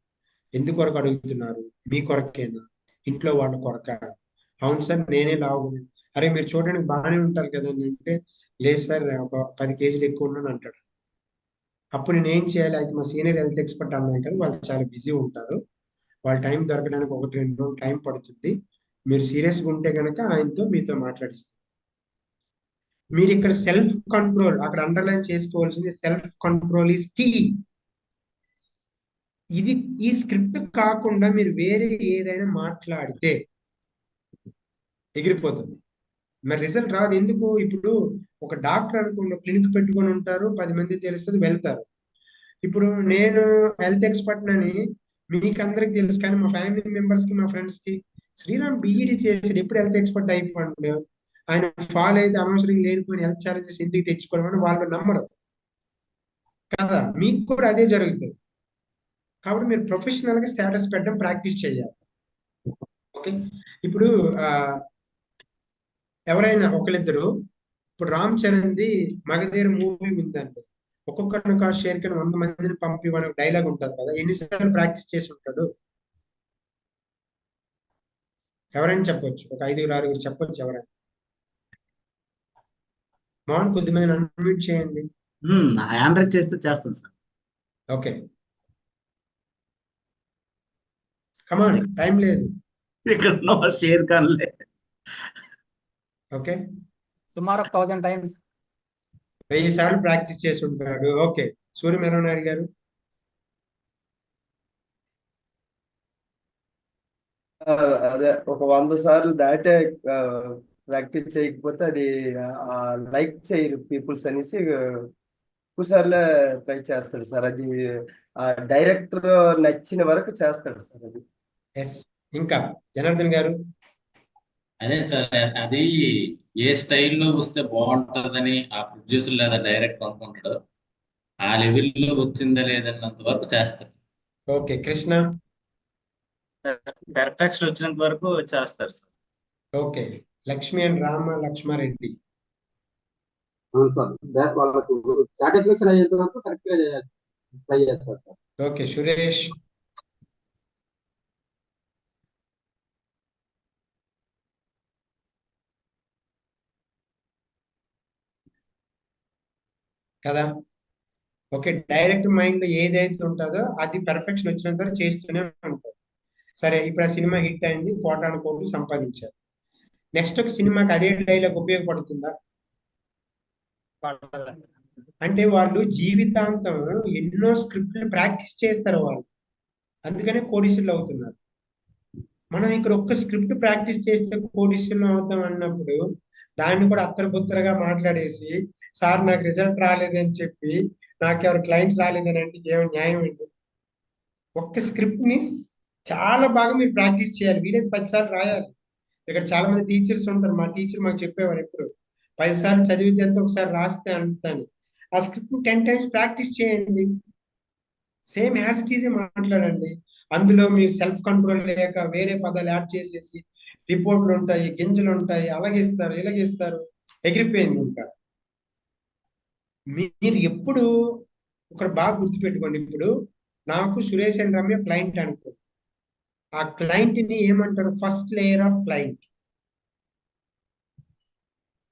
ఎందుకు కొరకు అడుగుతున్నారు, మీ కొరకేనా, ఇంట్లో వాళ్ళ కొరక? అవును సార్, నేనే లావు. అరే మీరు చూడడానికి బాగానే ఉంటారు కదండి అంటే, లేదు సార్ ఒక 10 కేజీలు ఎక్కువ ఉన్నాను అంటాడు. అప్పుడు నేను ఏం చేయాలి? అయితే మా సీనియర్ హెల్త్ ఎక్స్పర్ట్ అన్నాను కదా, వాళ్ళు చాలా బిజీ ఉంటారు, వాళ్ళ టైం దొరకడానికి 1-2 రోజులు టైం పడుతుంది, మీరు సీరియస్గా ఉంటే కనుక ఆయనతో మీతో మాట్లాడిస్తారు. మీరు ఇక్కడ సెల్ఫ్ కంట్రోల్, అక్కడ అండర్లైన్ చేసుకోవాల్సింది సెల్ఫ్ కంట్రోల్ ఈస్ కీ. ఇది ఈ స్క్రిప్ట్ కాకుండా మీరు వేరే ఏదైనా మాట్లాడితే ఎగిరిపోతుంది, మరి రిజల్ట్ రాదు. ఎందుకు? ఇప్పుడు ఒక డాక్టర్ అనుకోండి, క్లినిక్ పెట్టుకొని ఉంటారు, 10 మంది తెలుస్తుంది, వెళ్తారు. ఇప్పుడు నేను హెల్త్ ఎక్స్పర్ట్ అని మీకు అందరికి తెలుసు, కానీ మా ఫ్యామిలీ మెంబర్స్ కి, మా ఫ్రెండ్స్ కి శ్రీరామ్ బీఈడి చేసాడు, ఎప్పుడు హెల్త్ ఎక్స్పర్ట్ అయిపోయాడు, ఆయన ఫాలో అయితే అనవసరంగా లేనిపోయిన హెల్త్ ఛాలెంజెస్ ఎందుకు తెచ్చుకోవడం అని వాళ్ళు నమ్మరు కదా. మీకు కూడా అదే జరుగుతుంది. కాబట్టి మీరు ప్రొఫెషనల్ గా స్టేటస్ పెట్టడం ప్రాక్టీస్ చేయాలి. ఓకే, ఇప్పుడు ఆ, ఎవరైనా ఒకరిద్దరు, ఇప్పుడు రామ్ చరణ్ది మగధీర మూవీ ఉందండి, ఒక్కొక్కరిని కాదు షేర్ కింద 100 మందిని పంపివని డైలాగ్ ఉంటుంది కదా, ఎన్నిసార్లు ప్రాక్టీస్ చేసి ఉంటాడు? ఎవరైనా చెప్పొచ్చు, ఒక 5-6 చెప్పొచ్చు ఎవరైనా. మౌన్ కొద్దిమంది అన్మ్యూట్ చేయండి. ఆండ్రాయిడ్ చేస్తే చేస్తాను సార్. ఓకే, కమాన్, టైం లేదు. ఇక్కడ షేర్ కాన్లే. ఓకే, సుమారు 1000 టైమ్స్. 1000 సార్లు ప్రాక్టీస్ చేసి ఉంటాడు. ఓకే, సూర్యనారాయణ నాయుడు గారు. ఆ, అదే ఒక 100 సార్లు దాటే ప్రాక్టీస్ చేయకపోతే అది లైక్ చేయరు పీపుల్స్ అనేసి ఎక్కువ సార్లే ట్రై చేస్తాడు సార్. అది ఆ డైరెక్టర్ నచ్చిన వరకు చేస్తాడు సార్ అది. ఎస్, ఇంకా జనార్దన్ గారు. అదే సార్, అది ఏ స్టైల్లో వస్తే బాగుంటుందని ఆ ప్రొడ్యూసర్ లేదా డైరెక్టర్ అనుకుంటాడు, ఆ లెవెల్లో వచ్చిందా లేదన్నంత వరకు చేస్తారు. ఓకే, కృష్ణ. పెర్ఫెక్షన్ వచ్చినంత వరకు చేస్తారు sir. Okay, Lakshmi and Rama Lakshmareddy. అవును సార్, వాళ్ళకు సాటిస్ఫాక్షన్ అయ్యేంత వరకు కరెక్ట్ గా ట్రై చేస్తారు సార్. ఓకే, సురేష్. కదా. ఓకే, డైరెక్ట్ మైండ్ ఏదైతే ఉంటుందో అది పర్ఫెక్షన్ వచ్చినంత వరకు చేస్తూనే ఉంటారు. సరే, ఇప్పుడు ఆ సినిమా హిట్ అయింది, కోటాను కోట్లు సంపాదించారు. నెక్స్ట్ ఒక సినిమాకి అదే డైలాగ్ ఉపయోగపడుతుందా? అంటే వాళ్ళు జీవితాంతం ఎన్నో స్క్రిప్ట్లు ప్రాక్టీస్ చేస్తారు వాళ్ళు, అందుకనే కోటీశ్వరులు అవుతున్నారు. మనం ఇక్కడ ఒక్క స్క్రిప్ట్ ప్రాక్టీస్ చేస్తే కోటీశ్వరులు అవుతాం అన్నప్పుడు దాన్ని కూడా అత్తరబుత్తరగా మాట్లాడేసి, సార్ నాకు రిజల్ట్ రాలేదని చెప్పి, నాకు ఎవరు క్లయింట్స్ రాలేదని అంటే ఏమి న్యాయం ఏంటి? ఒక్క స్క్రిప్ట్ ని చాలా బాగా మీరు ప్రాక్టీస్ చేయాలి, వీలైతే 10 సార్లు రాయాలి. ఇక్కడ చాలా మంది టీచర్స్ ఉంటారు, మా టీచర్ మాకు చెప్పేవారు ఎప్పుడు, 10 సార్లు చదివితే అంత ఒకసారి రాస్తే అంతాను. ఆ స్క్రిప్ట్ 10 టైమ్స్ ప్రాక్టీస్ చేయండి, సేమ్ యాజ్ ఇట్ ఈజే మాట్లాడండి. అందులో మీరు సెల్ఫ్ కంట్రోల్ లేక వేరే పదాలు యాడ్ చేసేసి రిపోర్ట్లు ఉంటాయి, గింజలు ఉంటాయి, అలాగేస్తారు ఇలాగేస్తారు, ఎగిరిపోయింది. ఇంకా మీరు ఎప్పుడు ఒక బాగా గుర్తుపెట్టుకోండి, ఇప్పుడు నాకు సురేష్ అండ్ రమ్య క్లయింట్ అనుకో, ఆ క్లయింట్ ని ఏమంటారు? First layer of client.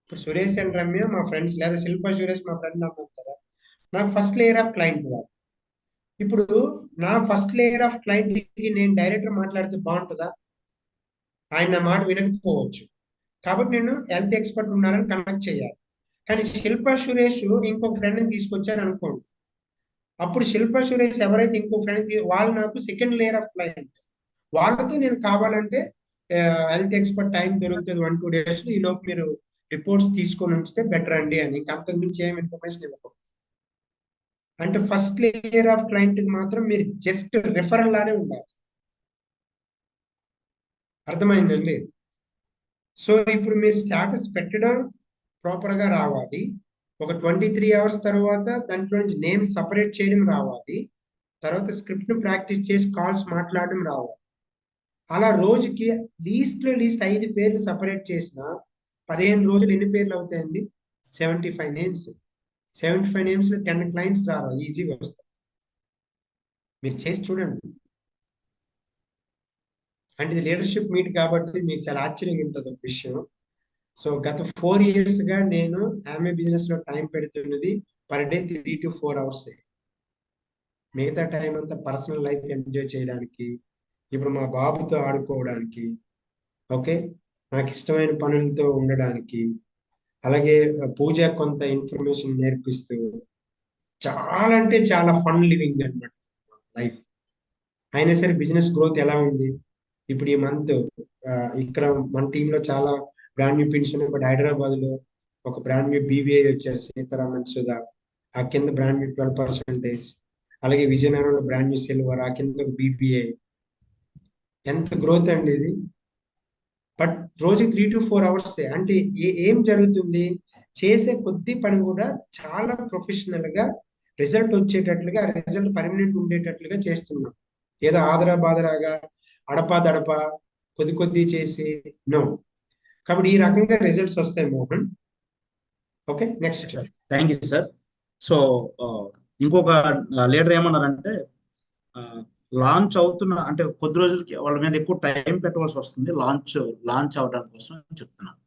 ఇప్పుడు సురేష్ అండ్ రమ్య మా ఫ్రెండ్స్, లేదా శిల్ప సురేష్ మా ఫ్రెండ్ అన్నారు కదా, నాకు ఫస్ట్ లేయర్ ఆఫ్ క్లయింట్ వాళ్ళు. ఇప్పుడు నా ఫస్ట్ లేయర్ ఆఫ్ క్లయింట్ కి నేను డైరెక్టర్ మాట్లాడితే బాగుంటుందా? ఆయన నా మాట వినకపోవచ్చు, కాబట్టి నేను హెల్త్ ఎక్స్పర్ట్ ఉన్నారని కనెక్ట్ చేయాలి. కానీ శిల్ప సురేష్ ఇంకొక ఫ్రెండ్ని తీసుకొచ్చారు అనుకోండి, అప్పుడు శిల్ప సురేష్ ఎవరైతే ఇంకో ఫ్రెండ్ వాళ్ళు నాకు సెకండ్ లేయర్ ఆఫ్ క్లయింట్. వాళ్ళతో నేను కావాలంటే హెల్త్ ఎక్స్పర్ట్ టైం దొరుకుతుంది 1-2 days, ఈ లోపు మీరు రిపోర్ట్స్ తీసుకొని ఉంచితే బెటర్ అండి అని, ఇంకా అంతకు మించి ఏం ఇన్ఫర్మేషన్ ఇవ్వకూడదు. అంటే ఫస్ట్ లేయర్ ఆఫ్ క్లయింట్ మాత్రం మీరు జస్ట్ రిఫరల్ లానే ఉండాలి. అర్థమైందండి? సో ఇప్పుడు మీరు స్టాటస్ పెట్టడం ప్రాపర్ గా రావాలి, ఒక 23 hours తర్వాత దాంట్లో నుంచి నేమ్ సపరేట్ చేయడం రావాలి, తర్వాత స్క్రిప్ట్ ను ప్రాక్టీస్ చేసి కాల్స్ మాట్లాడడం రావాలి. అలా రోజుకి లీస్ట్ 5 పేర్లు సపరేట్ చేసిన 15 రోజులు ఎన్ని పేర్లు అవుతాయండి? 75 నేమ్స్. 75 నేమ్స్ లో 10 క్లయింట్స్ రారు, ఈజీగా వస్తారు. మీరు చేసి చూడండి. అంటే ఇది లీడర్షిప్ మీట్ కాబట్టి మీకు చాలా ఆశ్చర్యంగా ఉంటుంది ఒక విషయం. సో గత 4 years గా నేను ఆమె బిజినెస్ లో టైం పెడుతున్నది పర్ డే 3 to 4 hours. మిగతా టైం అంతా పర్సనల్ లైఫ్ ఎంజాయ్ చేయడానికి, ఇప్పుడు మా బాబుతో ఆడుకోవడానికి, ఓకే, నాకు ఇష్టమైన పనులతో ఉండడానికి, అలాగే పూజ కొంత ఇన్ఫర్మేషన్ నేర్పిస్తూ, చాలా అంటే చాలా ఫన్ లివింగ్ అనమాట లైఫ్. అయినా సరే బిజినెస్ గ్రోత్ ఎలా ఉంది? ఇప్పుడు ఈ మంత్ ఇక్కడ మన టీంలో చాలా బ్రాండ్ న్యూ పిన్స్ ఉన్నాయి, బట్ హైదరాబాద్ లో ఒక బ్రాండ్ న్యూ బీబీఐ వచ్చారు, సీతారామన్ సుధా, ఆ కింద బ్రాండ్ న్యూ 12%, అలాగే విజయనగరంలో బ్రాండ్ న్యూ సిల్వర్, ఆ కింద ఒక బీబీఐ. ఎంత గ్రోత్ అండి ఇది! బట్ రోజు 3 to 4 hours. అంటే ఏం జరుగుతుంది? చేసే కొద్ది పని కూడా చాలా ప్రొఫెషనల్ గా రిజల్ట్ వచ్చేటట్లుగా, రిజల్ట్ పర్మనెంట్ ఉండేటట్లుగా చేస్తున్నాం. ఏదో ఆదరా బాదరాగా అడపా దడప కొద్ది చేసి నో. కాబట్టి ఈ రకంగా రిజల్ట్స్ వస్తాయి Mohan. Okay, next. Thank you sir. So ఇంకొక లీడర్ ఏమన్నారంటే, లాంచ్ అవుతున్న అంటే కొద్ది రోజులకి వాళ్ళ మీద ఎక్కువ టైం పెట్టవలసి వస్తుంది లాంచ్ అవడానికి కోసం చెప్తున్నాను.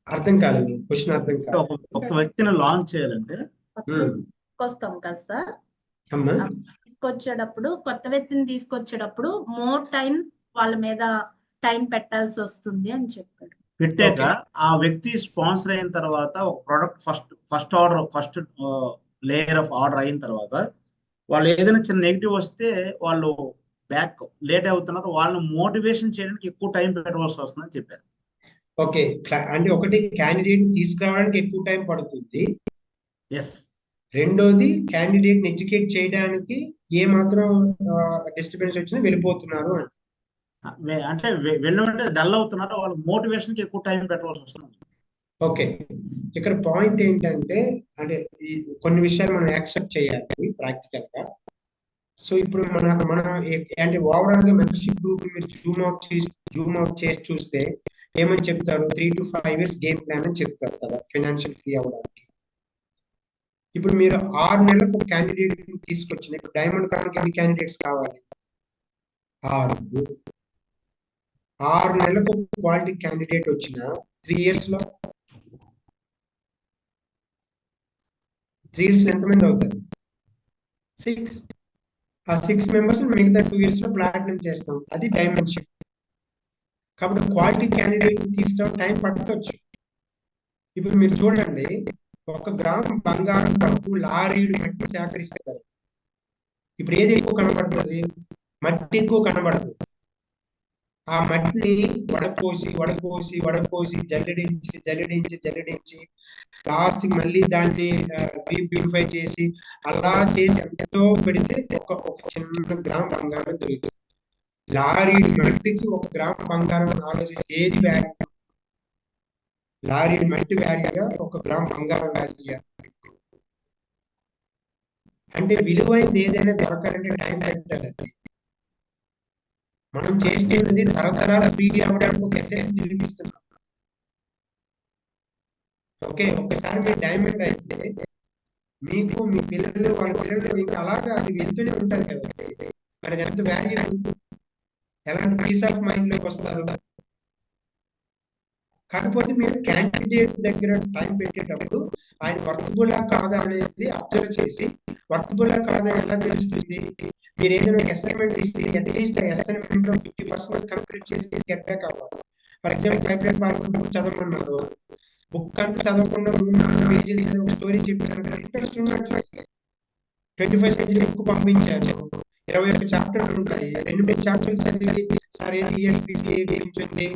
అర్థం కాలేదు, క్వశ్చన్ అర్థం కాలేదు. ఒక వ్యక్తిని లాంచ్ చేయాలంటే వస్తాం కదా సార్, అమ్మా, కొత్త వ్యక్తిని తీసుకొచ్చేటప్పుడు మోర్ టైం వాళ్ళ మీద టైం పెట్టాల్సి వస్తుంది అని చెప్పాడు. పెట్టాక ఆ వ్యక్తి స్పాన్సర్ అయిన తర్వాత ఒక product first layer of order అయిన తర్వాత వాళ్ళు ఏదైనా చిన్న నెగిటివ్ వస్తే వాళ్ళు లేట్ అవుతున్నారు, వాళ్ళని మోటివేషన్ చేయడానికి ఎక్కువ టైం పెట్టవలసి వస్తుందని చెప్పారు. ఓకే, అంటే ఒకటి క్యాండిడేట్ తీసుకురావడానికి ఎక్కువ టైం పడుతుంది, ఎస్. రెండోది క్యాండిడేట్ ఎడ్యుకేట్ చేయడానికి ఏ మాత్రం డిస్టర్బెన్స్ వచ్చినా వెళ్ళిపోతున్నారు అని. అంటే వెళ్ళమంటే డల్ అవుతున్నారు, వాళ్ళ మోటివేషన్ కి ఎక్కువ టైం పెట్టవలసి వస్తుంది. ఓకే, ఇక్కడ పాయింట్ ఏంటంటే, అంటే కొన్ని విషయాలు మనం యాక్సెప్ట్ చేయాలి ప్రాక్టికల్ గా. సో ఇప్పుడు మన అంటే ఓవరాల్ గా మెంబర్షిప్ గ్రూప్ మీరు జూమ్ అవుట్ చేసి చూస్తే ఏమని చెప్తారు? 3 to 5 years గేమ్ ప్లాన్ అని చెప్తారు కదా, ఫైనాన్షియల్ ఫ్రీ అవ్వడానికి. ఇప్పుడు మీరు 6 నెలలకు ఒక క్యాండిడేట్ తీసుకొచ్చిన, ఇప్పుడు డైమండ్ కార్డ్కి ఎన్ని క్యాండిడేట్స్ కావాలి? 6 నెలలకు క్వాలిటీ క్యాండిడేట్ వచ్చిన 3 years లో 3 ఇయర్స్ ఎంతమంది అవుతారు? 6. ఆ 6 మెంబర్స్ మిగతా 2 ఇయర్స్ లో ప్లాటినం చేస్తాం. అది డైమెన్షన్. కాబట్టి క్వాలిటీ క్యాండిడేట్ తీసుకోవడం టైం పట్టవచ్చు. ఇప్పుడు మీరు చూడండి, 1 గ్రాము బంగారం కొరకు లారీలు మట్టి సేకరిస్తారు. ఇప్పుడు ఏది ఎక్కువ కనబడుతుంది? మట్టి ఎక్కువ కనబడుతుంది. ఆ మట్టిని వడపోసి జల్లెడించి లాస్ట్ మళ్ళీ దాన్ని ప్యూరిఫై చేసి అలా చేసి ఎంతో పెడితే ఒక చిన్న గ్రామ్ బంగారం దొరుకుతుంది. లారీ మట్టికి 1 గ్రామ్ బంగారం ఆలోచిస్తే ఏది వాల్యూ? లారీ మట్టి వాల్యూగా 1 గ్రామ్ బంగారం వాల్యూ. అంటే విలువైనది ఏదైనా దొరకాలంటే టైం పెట్టాలండి. మనం చేసేది తరతరాలు ఫ్రీ అవ్వడానికి ఒక ఎసెన్స్ నిర్మిస్తున్నాం. ఓకే, ఒక్కసారి మీరు డైమండ్ అయితే మీకు మీ పిల్లలు వాళ్ళ పిల్లలు ఇంకా అలాగా అది వెళ్తూనే ఉంటారు కదా. మరి అది ఎంత వాల్యూ, ఎలాంటి పీస్ ఆఫ్ మైండ్ లోకి వస్తారు. కాకపోతే మీరు క్యాండిడేట్ దగ్గర టైం పెట్టేటప్పుడు ఆయన వర్కబుల్ కాదా అనేది అబ్జర్వ్ చేసి, వర్కబుల్ కాదా ఎలా తెలుస్తుంది? మీరు ఏదైనా అసైన్మెంట్ ఇస్తే అట్లీస్ట్ అసైన్మెంట్ లో 50% కంప్లీట్ చేసి గెట్ బ్యాక్ అవ్వాలి. ఫర్ ఎగ్జాంపుల్ హైబ్రిడ్ మార్కెట్ చదవమన్నారు, బుక్ అంతా చదవకుండా 3-4 పేజీలు ఒక స్టోరీ చెప్పారంటే ఇంట్రెస్ట్ ఉన్నట్లయితే 25 పేజీలు ఎక్కువ పంపించారు, 21 చాప్టర్లు ఉంటాయి, 2 చాప్టర్లు చదివి సార్ ESPCA గురించి ఉంది,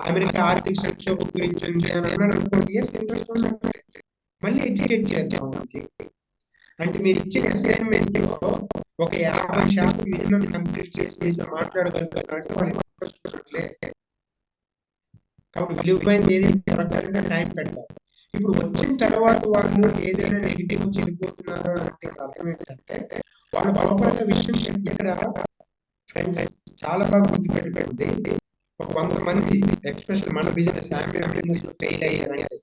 అమెరికా ఆర్థిక సంక్షోభం గురించి ఉంది అని అన్నాడు అనుకోండి, ఇంట్రెస్ట్ ఉన్నట్లయితే మళ్ళీ ఎడ్యుకేట్ చేద్దాం. అంటే మీరు ఇచ్చిన అసైన్మెంట్ లో ఒక 50% మినిమం కంప్లీట్ చేసి మాట్లాడగలుగుతారంటే వాళ్ళు ఇంట్రెస్ట్ ఉన్నట్లే. కాబట్టి విలువైనది ఏది దొరకాలంటే టైం పెట్టాలి. ఇప్పుడు వచ్చిన తర్వాత వాళ్ళు ఏదైనా నెగిటివ్ చెడిపోతున్నారు అంటే అర్థం ఏంటంటే వాళ్ళ లోపల విషయం ఇక్కడ ఫ్రెండ్స్ చాలా బాగా గుర్తుపెట్టుకోండి. ఒక 100 మంది ఎక్స్పెషల్ మన బిజినెస్ ఫెయిల్ అయ్యారంటే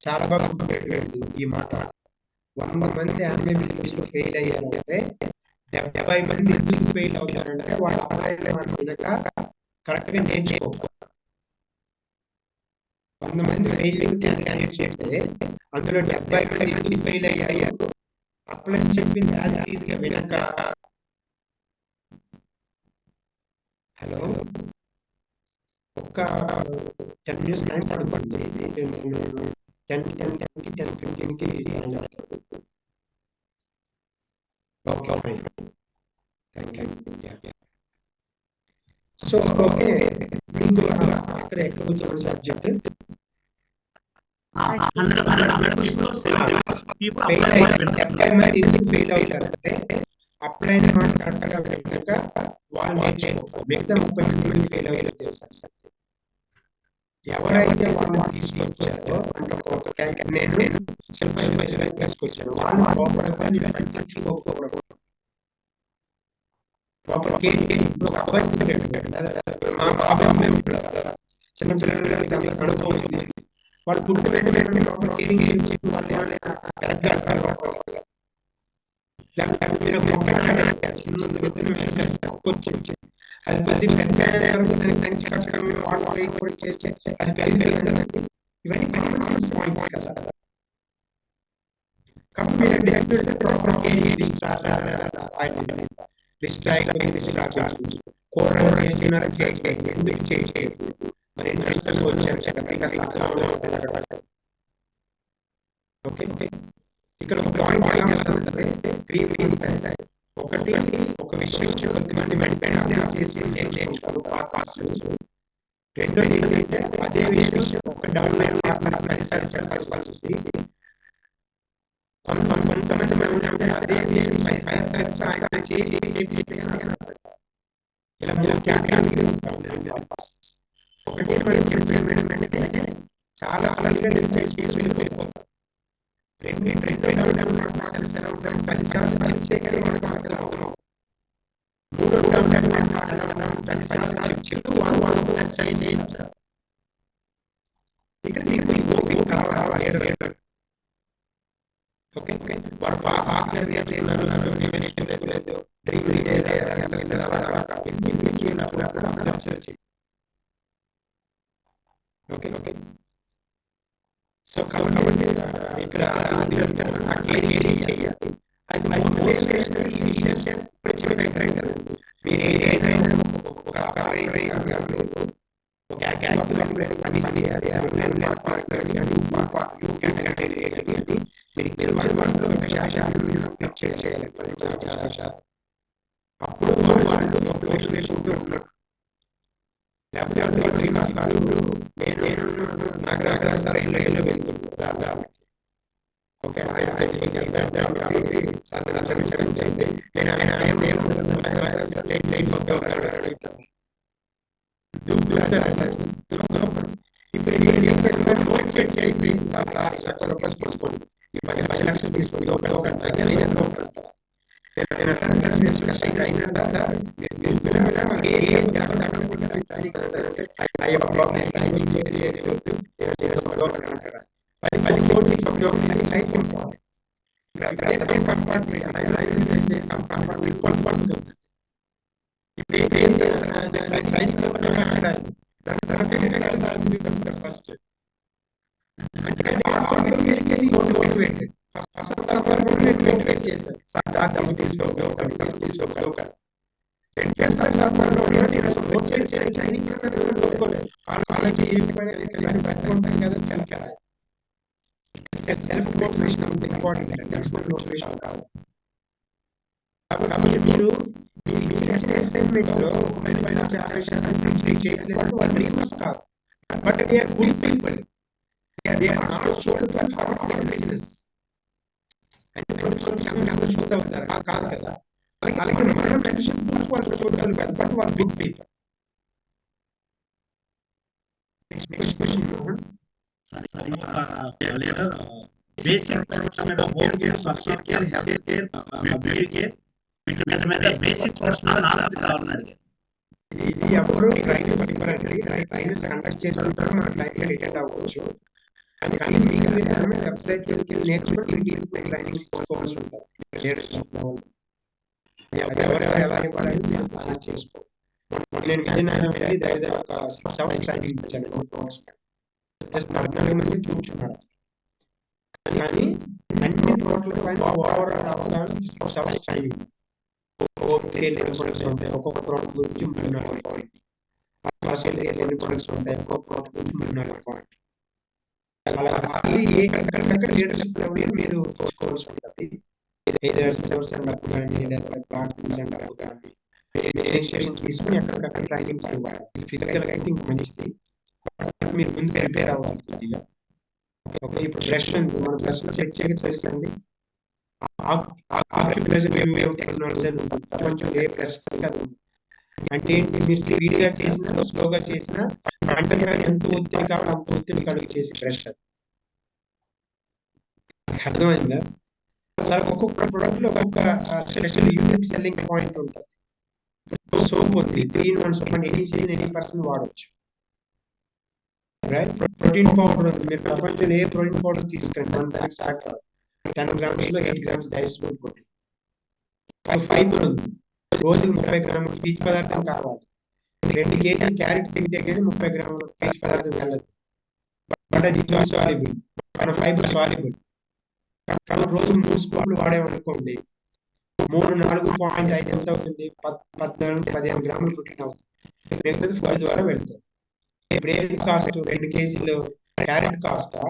చాలా బాగా గుర్తుపెట్టుకోండి ఈ మాట. 100 మంది ఆమె బిజినెస్ లో ఫెయిల్ అయ్యారంటే 70 మంది ఎందుకు ఫెయిల్ అవుతారంటే వాళ్ళ అప్లైలో మనం వినక కరెక్ట్ గా నేర్చుకోవాలి. 100 మంది ఫెయిల్ క్యాండిడేట్స్ చెప్తే అందులో 70 మంది ఎందుకు ఫెయిల్ అయ్యారు అప్లై చెప్పింది యాజ్ ఈజీగా వినక. హలో, ఒక 10 minutes టైం పడుతుంది. 10-15కి okay fine, thank you. So okay, మీకు అక్కడ ఎక్కడ వచ్చిన సబ్జెక్ట్ ఫెయిల్ అవుతారంటే అప్లైన్ మాట కరెక్ట్ గా వెళ్ళాక వాళ్ళు నేర్చుకోవాలి. మిగతా 30 మంది ఫెయిల్ అయ్యారు. ఎవరైతే వాళ్ళు తీసుకొచ్చారో అంటే ఒక నేను సూపర్వైజర్ తీసుకొచ్చాను, వాళ్ళు ప్రాపర్గా నేర్చుకోకపోవడం. ప్రాపర్ ఇప్పుడు ఒక అబ్బాయి మా బాబాయ్ చిన్న పిల్లలకి అనుకోవచ్చు, వాళ్ళు పుట్టి వెంటనే ప్రాపర్ కేరింగ్ చెప్పి వాళ్ళు ఏమైనా కరెక్ట్గా లేకపోతే మీరు మొక్క అది కొద్ది పెద్ద చేస్తే అది పెరిగిపోయిందండి. ఇవన్నీ కామన్ సెన్స్ పాయింట్స్ కదా. కాబట్టి మీరు డిస్ప్యూట్ ప్రాపర్ కేరింగ్ ఎందుకు చేయలేదు మరి ఇన్వెస్టర్స్ వచ్చారు. ఓకే, ఇక్కడ ఒక పాయింట్ ఎలా ఉంటుంది, 3 ఉంటాయి. ఒకటి ఒక విషయం కొద్దిమంది రెండోది ఏంటంటే అదే విషయం ఒక డౌన్లైన్ పరిస్థితి కొంతమంది అదే విషయం చేసి ఇలా 3 కేటగిరీ ఒకటి అంటే చాలా చేసి వెళ్ళిపోతాం. రెండు 10% చేయగలిగే మనకు అవుతున్నాం. 10% చెప్తూ వాళ్ళు చేయొచ్చు. ఇక్కడ మీకు ఓపిక కావాలి. ఓకే, వాడు ఫాస్ట్ ఓకే. సో కాబట్టి ఇక్కడ ఆ కేజీ చేయాలి. అది మోటివేషన్ ఈ విషయం ప్రత్యేకంగా కదా. మీరు ఏదైనా ఒక అప్పుడు వాళ్ళు మోటివేషన్ తో ఉన్నారు. లేకపోతే నేను నాకు రాసారిలో వెళ్తున్నాను. ఓకే ఇప్పుడు మోటివేట్ చేయండి. తీసుకోండి, ఈ 10 లక్షలు తీసుకోండి, ఫస్ట్ మోటివేటెడ్ మోటివేట్ చేశారు. సెల్ఫ్ మోటివేషన్ అంత ఇంపార్టెంట్, ఎక్స్టర్నల్ మోటివేషన్ కాదు. కాబట్టి మీరు అసైన్మెంట్ లో చేయలేదు వాళ్ళు రీజనర్స్ కాదు, but they are good people. They are not suitable for our business. అంటే కొంచెం షూట్ అవుతారు కాదు కదా. అలాగే మనం మెన్షన్ వాళ్ళు చూడాలి కదా, బట్ వాళ్ళు good people. Next question basic products మీద home care, personal care, health care, beauty care మీద బేసిక్ ప్రొడక్ట్స్ మీద నాలెడ్జ్ కావాలని అడిగారు. ఇది అప్పుడు ట్రైనింగ్స్ ఇవ్వరండి. ట్రైనింగ్స్ కండక్ట్ చేసి ఉంటారు, మన ట్రైనింగ్ అటెండ్ అవ్వచ్చు. కానీ మీకు వెబ్సైట్ నేర్చుకుని ట్రైనింగ్స్ తీసుకోవాల్సి ఉంటుంది. ఎవరెవరు ఎలా ఇవ్వాలి ప్లాన్ చేసుకో. నేను విజయనగరం వెళ్ళి దగ్గర ఒక 6 hours ట్రైనింగ్ ఇచ్చాను. జస్ట్ 14 మంది చూస్తున్నారు. కానీ అన్ని ప్రోడక్ట్ల పైన ఓవరాల్ అవగాహన 6 hours ట్రైనింగ్. ఎన్ని ప్రొడక్ట్స్ ఉంటాయి, ఒక్కొక్క ప్రోడక్ట్ గురించి 3-4 పాయింట్. ఎన్ని ప్రొడక్ట్స్ ఉంటాయి, ఒక్కొక్క ప్రోడక్ట్ గురించి 3-4 పాయింట్. అలా ఎక్కడికక్కడ లీడర్షిప్ లెవెల్ మీరు చూసుకోవాల్సి ఉంటుంది. కానీ లేదా కానీ రిజిస్ట్రేషన్ తీసుకుని ఎక్కడికక్కడ ట్రైనింగ్స్ ఇవ్వాలి. ఫిజికల్ అయితే ఇంక మంచిది, మీరు ముందు ప్రిపేర్ అవ్వాలి కొద్దిగా. ఓకే, ఇప్పుడు బ్రష్ ఉంది, మన బ్రష్ చెక్ చేసి తెలుసండి. టెక్నాలజీ అని ఉంటుంది, ప్రపంచంలో ఏ బ్రష్ కాదు. అంటే ఏంటి, మీరు స్పీడ్గా చేసినా స్లోగా చేసినా అంటే ఎంత ఒత్తిడి కావాలి అంత ఒత్తిడి కలుగు చేసి బ్రష్. అది అర్థమైందా? ఒక్కొక్క ప్రొడక్ట్ లో ఒక్కొక్క స్పెషల్ యూనిక్ సెల్లింగ్ పాయింట్ ఉంటుంది. సోప్ ఉంది, 3-in-1 సోప్ అంటే 80% వాడవచ్చు. రైట్, ప్రోటీన్ పౌడర్ ఉంది, మీరు ప్రపంచంలో ఏ ప్రోటీన్ పౌడర్ తీసుకుంటే 10 grams లో 8 grams డైస్టోల్ ప్రోటీన్. ఫైబర్ ఉంది, రోజుకి 30 grams పీచు పదార్థం కావాలి. 2 kg క్యారెట్ తింటే కానీ 30 grams పీచు పదార్థం వెళ్ళదు. బట్ అది సాల్యుబుల్, మన ఫైబర్ సాల్యుబుల్. కాబట్టి రోజు 3 స్పూన్లు వాడేమనుకోండి, 3-4.5 ఎంత అవుతుంది, 14-15 గ్రాములు ప్రోటీన్ అవుతుంది. ఫుడ్ ద్వారా వెళ్తుంది. బ్రెయిన్ కాస్ట్ 2 kg క్యారెట్ కాస్టా,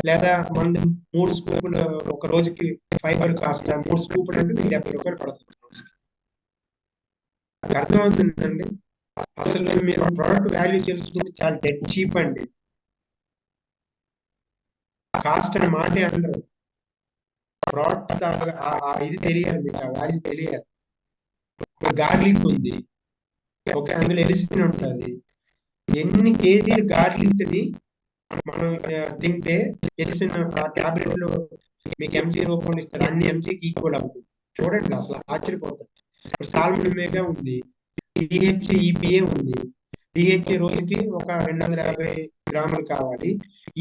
లేదా మన 3 స్కూపులు ఒక రోజుకి ఫైబర్ కాస్టా. 3 స్కూపులు అంటే మీకు 70 రూపాయలు పడుతుంది రోజుకి. అర్థమవుతుందండి? అసలు మీరు ప్రోడక్ట్ వాల్యూ తెలుసుకుంటే చాలా డెడ్ చీప్ అండి. కాస్ట్ అని మాటే అంటారు. ప్రోడక్ట్ ఇది తెలియాలి, మీకు ఆ వాల్యూ తెలియాలి. గార్లిక్ ఉంది, ఓకే, అందులో ఎలిసిన్ ఉంటుంది. ఎన్ని కేజీలు గార్లిక్ ని మనం తింటే ఎలిసిన్ ఆ టాబ్లెట్ లో మీకు ఎంజీ రూపంలో ఇస్తారు, అన్ని ఎంజీకి ఈక్వల్ అవుతుంది. చూడండి, అసలు ఆశ్చర్యపోతుంది. సాల్మన్ ఒమేగా ఉంది, DHA EPA ఉంది. DHA రోజుకి ఒక 250 గ్రాములు కావాలి,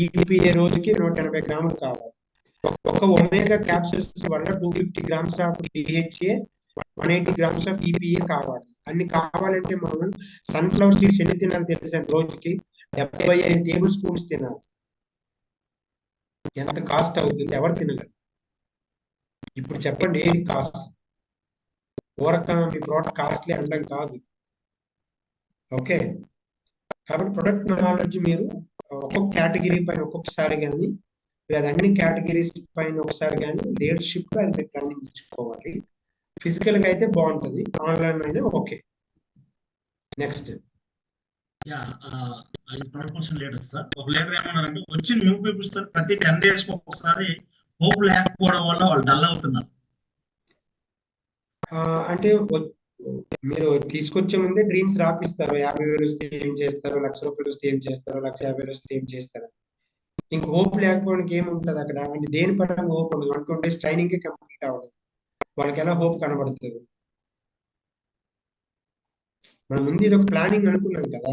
EPA రోజుకి 180 గ్రాములు కావాలి. ఒక ఒమేగా క్యాప్సూల్స్ వల్ల 250 grams of DHA, 180 grams of EPA కావాలి. అన్ని కావాలంటే మనం సన్ఫ్లవర్ సీడ్స్ ఎన్ని తినాలి తెలుసా? రోజుకి 75 tablespoons తినాలి. ఎంత కాస్ట్ అవుతుంది, ఎవరు తినగలరు? ఇప్పుడు చెప్పండి ఏది కాస్ట్? ఊరక మీ ప్రోడక్ట్ కాస్ట్లీ అనడం కాదు. ఓకే, కాబట్టి ప్రొడక్ట్ నాలెడ్జ్ మీరు ఒక్కొక్క కేటగిరీ పైన ఒక్కొక్కసారి కానీ, లేదా అన్ని కేటగిరీస్ పైన ఒకసారి కానీ లీడర్షిప్ అది మీరు ట్రైనింగ్ ఇచ్చుకోవాలి. ఫిజికల్ గా అయితే బాగుంటుంది, ఆన్లైన్ అయినా ఓకే. నెక్స్ట్ అది 12% లీడర్స్ సార్. ఒక లీడర్ ఏమన్నారంటే వచ్చిన న్యూ పీపుల్స్ తో ప్రతి 10 days ఒకసారి హోప్ లేకపోవడం వల్ల వాళ్ళు డల్ అవుతున్నారు. అంటే మీరు తీసుకొచ్చే ముందే డ్రీమ్స్ రాపిస్తారు. 50,000 వస్తే ఏం చేస్తారు, 1,00,000 రూపాయలు వస్తే ఏం చేస్తారు, 1,50,000 వస్తే ఏం చేస్తారు. ఇంక హోప్ లేకపోవడానికి ఏముంటది అక్కడ? అంటే దేని పరంగా హోప్ ఉండదు. 120 days ట్రైనింగ్ కంప్లీట్ అవ్వదు, వాళ్ళకి ఎలా హోప్ కనబడుతుంది? మనం ముందు ఇది ఒక ప్లానింగ్ అనుకున్నాం కదా,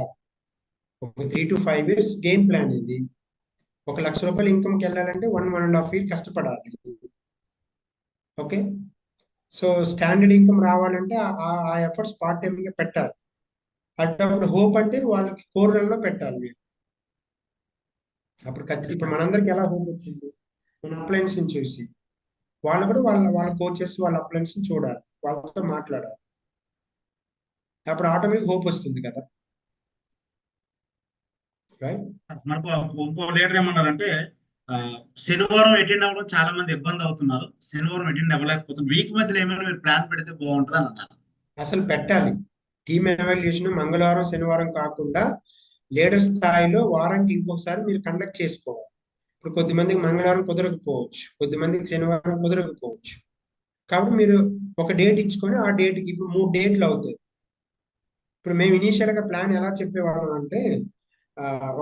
ఒక 3 to 5 years గేమ్ ప్లాన్ ఇది. 1,00,000 రూపాయలు ఇన్కమ్కి వెళ్ళాలంటే 1.5 year కష్టపడాలి. ఓకే, సో స్టాండర్డ్ ఇన్కమ్ రావాలంటే ఆ ఎఫర్ట్స్ పార్ట్ టైం గా పెట్టాలి. అప్పుడు హోప్ అంటే వాళ్ళకి కోర్నర్లో పెట్టాలి మీరు. అప్పుడు ఇప్పుడు మనందరికి ఎలా హోప్ వచ్చింది? మన అప్లయన్స్ ని చూసి. వాళ్ళు కూడా వాళ్ళ కోచెస్ వాళ్ళ అప్లయన్స్ ని చూడాలి, వాళ్ళతో మాట్లాడాలి. అప్పుడు ఆటోమేటిక్ హోప్ వస్తుంది కదా. రైట్. మనకు ఇంకో లీడర్ ఏమన్నారంటే శనివారం అటెండ్ అవ్వడం చాలా మంది ఇబ్బంది అవుతున్నారు, శనివారం అటెండ్ అవ్వలేకపోతున్నారు, వీక్ మధ్యలో ఏమైనా మీరు ప్లాన్ పెడితే బాగుంటుంది అని అన్నారు. అసలు పెట్టాలి. టీమ్ ఎవాల్యుయేషన్ మంగళవారం శనివారం కాకుండా లీడర్ స్థాయిలో వారానికి ఇంకొకసారి మీరు కండక్ట్ చేసుకోవాలి. ఇప్పుడు కొద్దిమందికి మంగళవారం కుదరకపోవచ్చు, కొద్దిమందికి శనివారం కుదరకపోవచ్చు. కాబట్టి మీరు ఒక డేట్ ఇచ్చుకొని ఆ డేట్కి ఇప్పుడు 3 డేట్లు అవుతాయి. ఇప్పుడు మేము ఇనీషియల్ గా ప్లాన్ ఎలా చెప్పేవాళ్ళం అంటే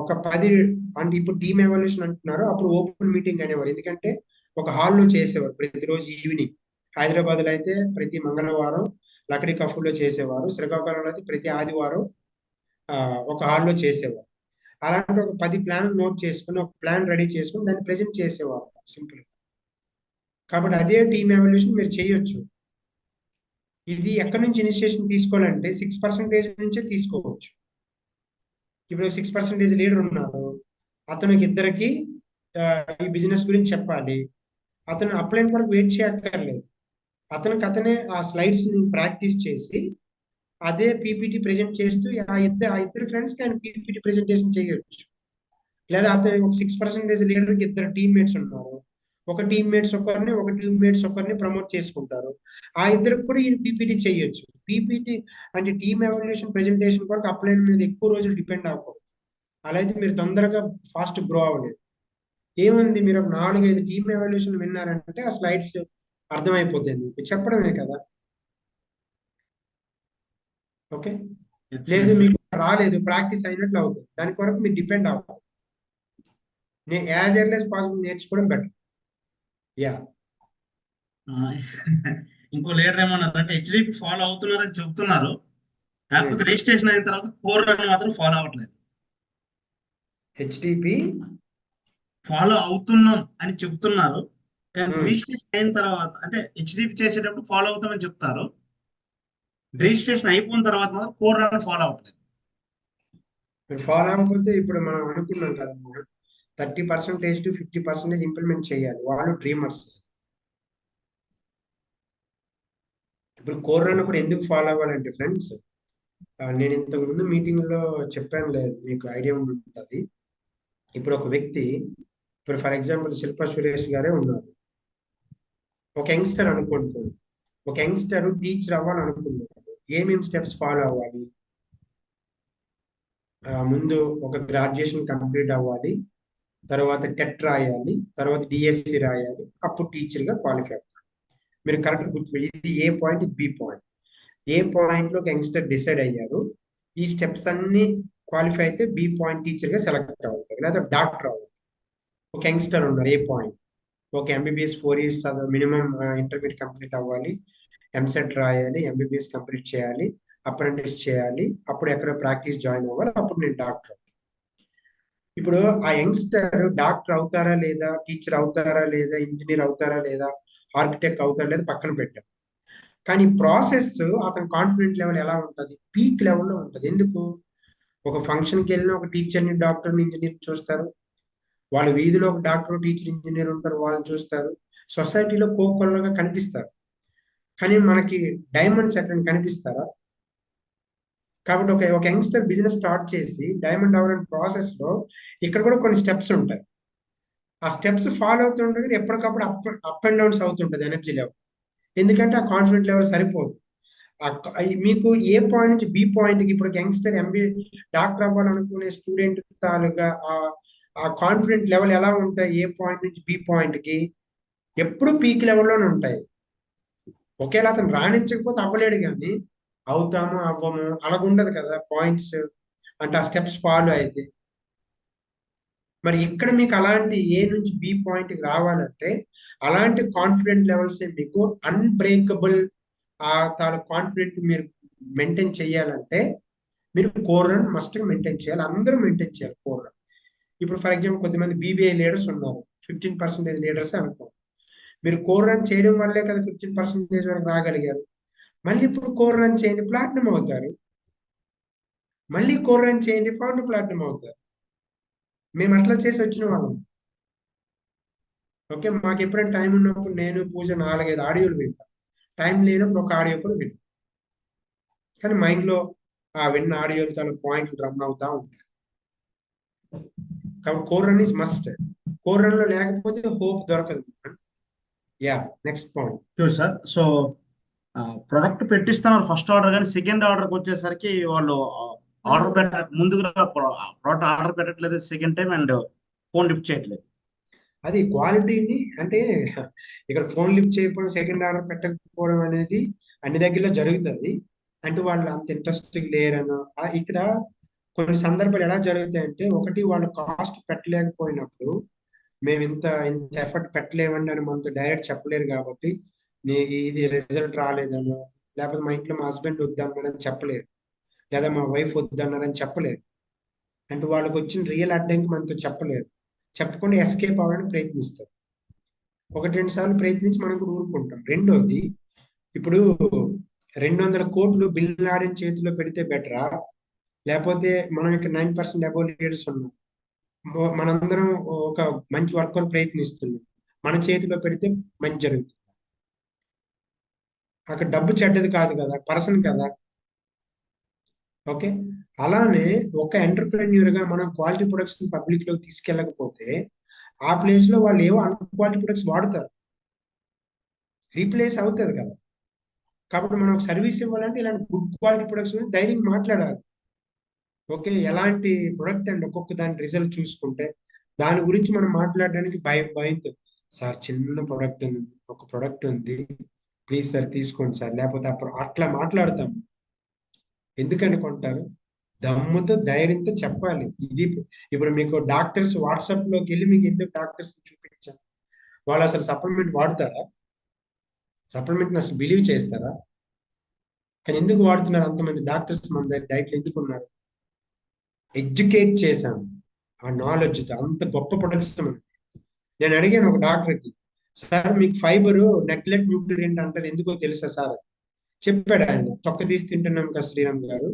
ఒక 10 అంటే ఇప్పుడు టీమ్ ఎవాల్యుయేషన్ అంటున్నారు, అప్పుడు ఓపెన్ మీటింగ్ అనేవారు. ఎందుకంటే ఒక హాల్లో చేసేవారు ప్రతిరోజు ఈవినింగ్. హైదరాబాద్ లో అయితే ప్రతి మంగళవారం లకడీ కఫూలో చేసేవారు, శ్రీకాకుళంలో అయితే ప్రతి ఆదివారం ఒక హాల్లో చేసేవారు. అలాంటి ఒక 10 ప్లాన్ నోట్ చేసుకుని ఒక ప్లాన్ రెడీ చేసుకుని దాన్ని ప్రెజెంట్ చేసేవారు సింపుల్. కాబట్టి అదే టీమ్ ఎవాల్యుయేషన్ మీరు చేయొచ్చు. ఇది ఎక్కడి నుంచి ఇనిషియేషన్ తీసుకోవాలంటే 6% నుంచే తీసుకోవచ్చు. ఇప్పుడు 6% లీడర్ ఉన్నారు, అతనికి ఇద్దరికి ఈ బిజినెస్ గురించి చెప్పాలి. అతను అప్లైన్ వరకు వెయిట్ చేయక్కర్లేదు, అతనే ఆ స్లైడ్స్ ని ప్రాక్టీస్ చేసి అదే పీపీటీ ప్రెజెంట్ చేస్తూ ఆ ఇద్దరు ఫ్రెండ్స్ కి ఆయన పీపీటీ ప్రెజెంటేషన్ చేయొచ్చు. లేదా అతను ఒక 6% లీడర్కి ఇద్దరు టీమ్మేట్స్ ఉన్నారు, ఒక టీమ్మేట్స్ ఒకరిని ప్రమోట్ చేసుకుంటారు, ఆ ఇద్దరికి కూడా ఈయన పీపీటీ చేయొచ్చు. పీపీటీ అంటే టీమ్ ఎవాల్యుయేషన్ ప్రెజెంటేషన్ కొరకు అప్లైన్ మీద ఎక్కువ రోజులు డిపెండ్ అవ్వకూడదు. అలా అయితే మీరు తొందరగా ఫాస్ట్ గ్రో అవ్వలేదు. ఏముంది, మీరు ఒక 4-5 టీమ్ ఎవాల్యుయేషన్ విన్నారంటే ఆ స్లైడ్స్ అర్థమైపోతుంది మీకు, చెప్పడమే కదా. ఓకే, లేదు మీకు రాలేదు, ప్రాక్టీస్ అయినట్లు అవుతుంది, దాని కొరకు మీరు డిపెండ్ అవ్వాలి. నేను యాజ్ ఎర్లీ యాజ్ పాసిబుల్ నేర్చుకోవడం బెటర్. యా, ఇంకో లీడర్ ఏమన్నారంటే హెచ్డిపి ఫాలో అవుతున్నారని చెప్తున్నారు, కాకపోతే రిజిస్ట్రేషన్ అయిన తర్వాత కోర్ రన్ మాత్రం ఫాలో అవ్వట్లేదు. హెచ్డిపి ఫాలో అవుతున్నాం అని చెప్తున్నారు, కానీ రిజిస్ట్రేషన్ అయిన తర్వాత అంటే హెచ్డిపి చేసేటప్పుడు ఫాలో అవుతామని చెప్తారు, రిజిస్ట్రేషన్ అయిపోయిన తర్వాత మాత్రం కోర్ రన్ ఫాలో అవ్వట్లేదు. ఫాలో అవ్వకపోతే ఇప్పుడు మనం అనుకున్నాం కదా, 30% to 50% ఇంప్లిమెంట్ చేయాలి. వాళ్ళు డ్రీమర్స్. ఇప్పుడు కోర్ రన్ కూడా ఎందుకు ఫాలో అవ్వాలంటే ఫ్రెండ్స్, నేను ఇంతకు ముందు మీటింగ్ లో చెప్పాను లేదు, మీకు ఐడియా ఉంటుంది. ఇప్పుడు ఒక వ్యక్తి, ఇప్పుడు ఫర్ ఎగ్జాంపుల్ శిల్పా సురేష్ గారే ఉన్నారు, ఒక యంగ్స్టర్ అనుకోండి. ఒక యంగ్స్టర్ టీచర్ అవ్వాలనుకున్నారు, ఏమేమి స్టెప్స్ ఫాలో అవ్వాలి? ముందు ఒక గ్రాడ్యుయేషన్ కంప్లీట్ అవ్వాలి, తర్వాత టెట్ రాయాలి, తర్వాత డిఎస్సి రాయాలి, అప్పుడు టీచర్గా క్వాలిఫై అవుతారు. మీరు కరెక్ట్ గుర్తుపెట్టి, ఇది ఏ పాయింట్, ఇది బి పాయింట్. ఏ పాయింట్లో ఒక యంగ్స్టర్ డిసైడ్ అయ్యారు, ఈ స్టెప్స్ అన్ని క్వాలిఫై అయితే బి పాయింట్ టీచర్గా సెలెక్ట్ అవుతారు, లేదా డాక్టర్ అవ్వాలి. ఒక యంగ్స్టర్ ఉన్నారు, ఏ పాయింట్, ఒక MBBS 4 years minimum intermediate complete అవ్వాలి, ఎంసెట్ రాయాలి, ఎంబీబీఎస్ కంప్లీట్ చేయాలి, అప్రెంటిస్ చేయాలి, అప్పుడు ఎక్కడ ప్రాక్టీస్ జాయిన్ అవ్వాలి, అప్పుడు నేను డాక్టర్. ఇప్పుడు ఆ యంగ్స్టర్ డాక్టర్ అవుతారా లేదా, టీచర్ అవుతారా లేదా, ఇంజనీర్ అవుతారా లేదా, ఆర్కిటెక్ట్ అవుతారా లేదా పక్కన పెట్టాం. కానీ ప్రాసెస్ అతని కాన్ఫిడెంట్ లెవెల్ ఎలా ఉంటుంది, పీక్ లెవెల్లో ఉంటుంది. ఎందుకు? ఒక ఫంక్షన్కి వెళ్ళిన ఒక టీచర్ని, డాక్టర్ని, ఇంజనీర్ చూస్తారు, వాళ్ళ వీధిలో ఒక డాక్టర్, టీచర్, ఇంజనీర్ ఉంటారు, వాళ్ళని చూస్తారు. సొసైటీలో కోకొల్లగా కనిపిస్తారు, కానీ మనకి డైమండ్స్ ఎక్కడ కనిపిస్తారా? కాబట్టి ఒక యంగ్స్టర్ బిజినెస్ స్టార్ట్ చేసి డైమండ్ అవ్వాలని ప్రాసెస్లో ఇక్కడ కూడా కొన్ని స్టెప్స్ ఉంటాయి. ఆ స్టెప్స్ ఫాలో అవుతుంటే ఎప్పటికప్పుడు అప్ అండ్ డౌన్స్ అవుతుంటుంది ఎనర్జీ లెవెల్. ఎందుకంటే ఆ కాన్ఫిడెంట్ లెవెల్ సరిపోదు. మీకు ఏ పాయింట్ నుంచి బి పాయింట్కి, ఇప్పుడు యంగ్స్టర్ ఎంబీఏ డాక్టర్ అవ్వాలనుకునే స్టూడెంట్ తాలూగా ఆ కాన్ఫిడెంట్ లెవెల్ ఎలా ఉంటాయి? ఏ పాయింట్ నుంచి బి పాయింట్కి ఎప్పుడు పీక్ లెవెల్లోనే ఉంటాయి. ఒకేలా అతను రాణించకపోతే అవ్వలేడు, కానీ అవుతాము అవ్వము అలాగుండదు కదా పాయింట్స్. అంటే ఆ స్టెప్స్ ఫాలో అయితే మరి ఇక్కడ మీకు అలాంటి ఏ నుంచి బి పాయింట్కి రావాలంటే అలాంటి కాన్ఫిడెంట్ లెవెల్స్ మీకు అన్బ్రేకబుల్ కాన్ఫిడెంట్ మీరు మెయింటైన్ చేయాలంటే మీరు కోర్ రన్ మస్ట్ మెయింటైన్ చేయాలి. అందరూ మెయింటైన్ చేయాలి కోర్ రన్. ఇప్పుడు ఫర్ ఎగ్జాంపుల్ కొద్దిమంది బీబీఐ లీడర్స్ ఉన్నారు, 15% లీడర్స్ అనుకో. మీరు కోర్ రన్ చేయడం వల్లే కదా 15% వరకు రాగలిగారు. మళ్ళీ ఇప్పుడు కోర్ రన్ చేయండి, ప్లాటినం అవుతారు. మళ్ళీ కోర్ రన్ చేయండి, ఫౌండర్ ప్లాటినం అవుతారు. మేము అట్లా చేసి వచ్చిన వాళ్ళం. ఓకే, మాకు ఎప్పుడైనా టైం ఉన్నప్పుడు నేను పూజ 4-5 ఆడియోలు వింటాను, టైం లేనప్పుడు ఒక ఆడియో కూడా వింటాను. కానీ మైండ్లో ఆ విన్న ఆడియోలు చాలా పాయింట్లు రన్ అవుతా ఉంటాయి. కాబట్టి core run is must. Core run లో లేకపోతే హోప్ దొరకదు. Yeah, next point. Sure sir. So product పెట్టిస్తున్నారు ఫస్ట్ ఆర్డర్, కానీ సెకండ్ ఆర్డర్కి వచ్చేసరికి వాళ్ళు ఆర్డర్ ముందుగా ప్రోడక్ట్ ఆర్డర్ పెట్టట్లేదు second time, and phone lift చేయట్లేదు. అది క్వాలిటీని అంటే ఇక్కడ ఫోన్ లిఫ్ట్ చేయకపోవడం, సెకండ్ ఆర్డర్ పెట్టకపోవడం అనేది అన్ని దగ్గరలో జరుగుతుంది. అంటే వాళ్ళు అంత ఇంట్రెస్టింగ్ లేరను. ఇక్కడ కొన్ని సందర్భాలు ఎలా జరుగుతాయంటే, ఒకటి వాళ్ళు కాస్ట్ పెట్టలేకపోయినప్పుడు మేము ఇంత ఎఫర్ట్ పెట్టలేమండి అని మనతో డైరెక్ట్ చెప్పలేరు, కాబట్టి ఇది రిజల్ట్ రాలేదనో, లేకపోతే మా ఇంట్లో మా హస్బెండ్ వద్దన్నారని చెప్పలేరు, లేదా మా వైఫ్ వద్దన్నారని చెప్పలేరు. అంటే వాళ్ళకి వచ్చిన రియల్ అడ్డంకి మనతో చెప్పలేరు. చెప్పకుండా ఎస్కేప్ అవ్వడానికి ప్రయత్నిస్తారు. 1-2 సార్లు ప్రయత్నించి మనం కూడా ఊరుకుంటాం. రెండోది, ఇప్పుడు 200 కోట్లు బిల్ లాడెన్ చేతిలో పెడితే బెటరా, లేకపోతే మనం ఇక్కడ 9% అబోవ్ లీడర్స్ ఉన్నాం, మనందరం ఒక మంచి వర్క్ ప్రయత్నిస్తున్నాం, మన చేతిలో పెడితే మంచి జరుగుతుంది. అక్కడ డబ్బు చెడ్డది కాదు కదా, పర్సన్ కదా. ఓకే, అలానే ఒక ఎంటర్ప్రెన్యూర్ గా మనం క్వాలిటీ ప్రొడక్ట్స్ పబ్లిక్ లోకి తీసుకెళ్ళకపోతే ఆ ప్లేస్ లో వాళ్ళు ఏవో అన్క్వాలిటీ ప్రొడక్ట్స్ వాడతారు, రీప్లేస్ అవుతుంది కదా. కాబట్టి మనం ఒక సర్వీస్ ఇవ్వాలంటే ఇలాంటి గుడ్ క్వాలిటీ ప్రొడక్ట్స్ ధైర్యంగా మాట్లాడాలి. ఓకే, ఎలాంటి ప్రొడక్ట్ అండ్ ఒక్కొక్క దాని రిజల్ట్ చూసుకుంటే దాని గురించి మనం మాట్లాడడానికి భయంతో, సార్ చిన్న ప్రొడక్ట్ ఉంది, ఒక ప్రొడక్ట్ ఉంది, ప్లీజ్ సార్ తీసుకోండి సార్, లేకపోతే అట్లా మాట్లాడతాం. ఎందుకని కొంటారు? దమ్ముతో ధైర్యంతో చెప్పాలి. ఇది ఇప్పుడు మీకు డాక్టర్స్ వాట్సాప్ లోకి వెళ్ళి మీకు ఎందుకు డాక్టర్స్ చూపించాను, వాళ్ళు అసలు సప్లిమెంట్ వాడతారా? సప్లిమెంట్ అసలు బిలీవ్ చేస్తారా? కానీ ఎందుకు వాడుతున్నారు అంతమంది డాక్టర్స్ మన దగ్గర డైట్లు ఎందుకు ఉన్నారు? ఎడ్యుకేట్ చేశాం ఆ నాలెడ్జ్తో. అంత గొప్ప ప్రొడక్ట్స్. నేను అడిగాను ఒక డాక్టర్కి, సార్ మీకు ఫైబర్ నెగ్లెక్ట్ న్యూట్రియంట్ అంటారు ఎందుకో తెలుసా సార్? చెప్పాడు ఆయన, తొక్క తీసి తింటున్నాం కదా శ్రీరామ్ గారు,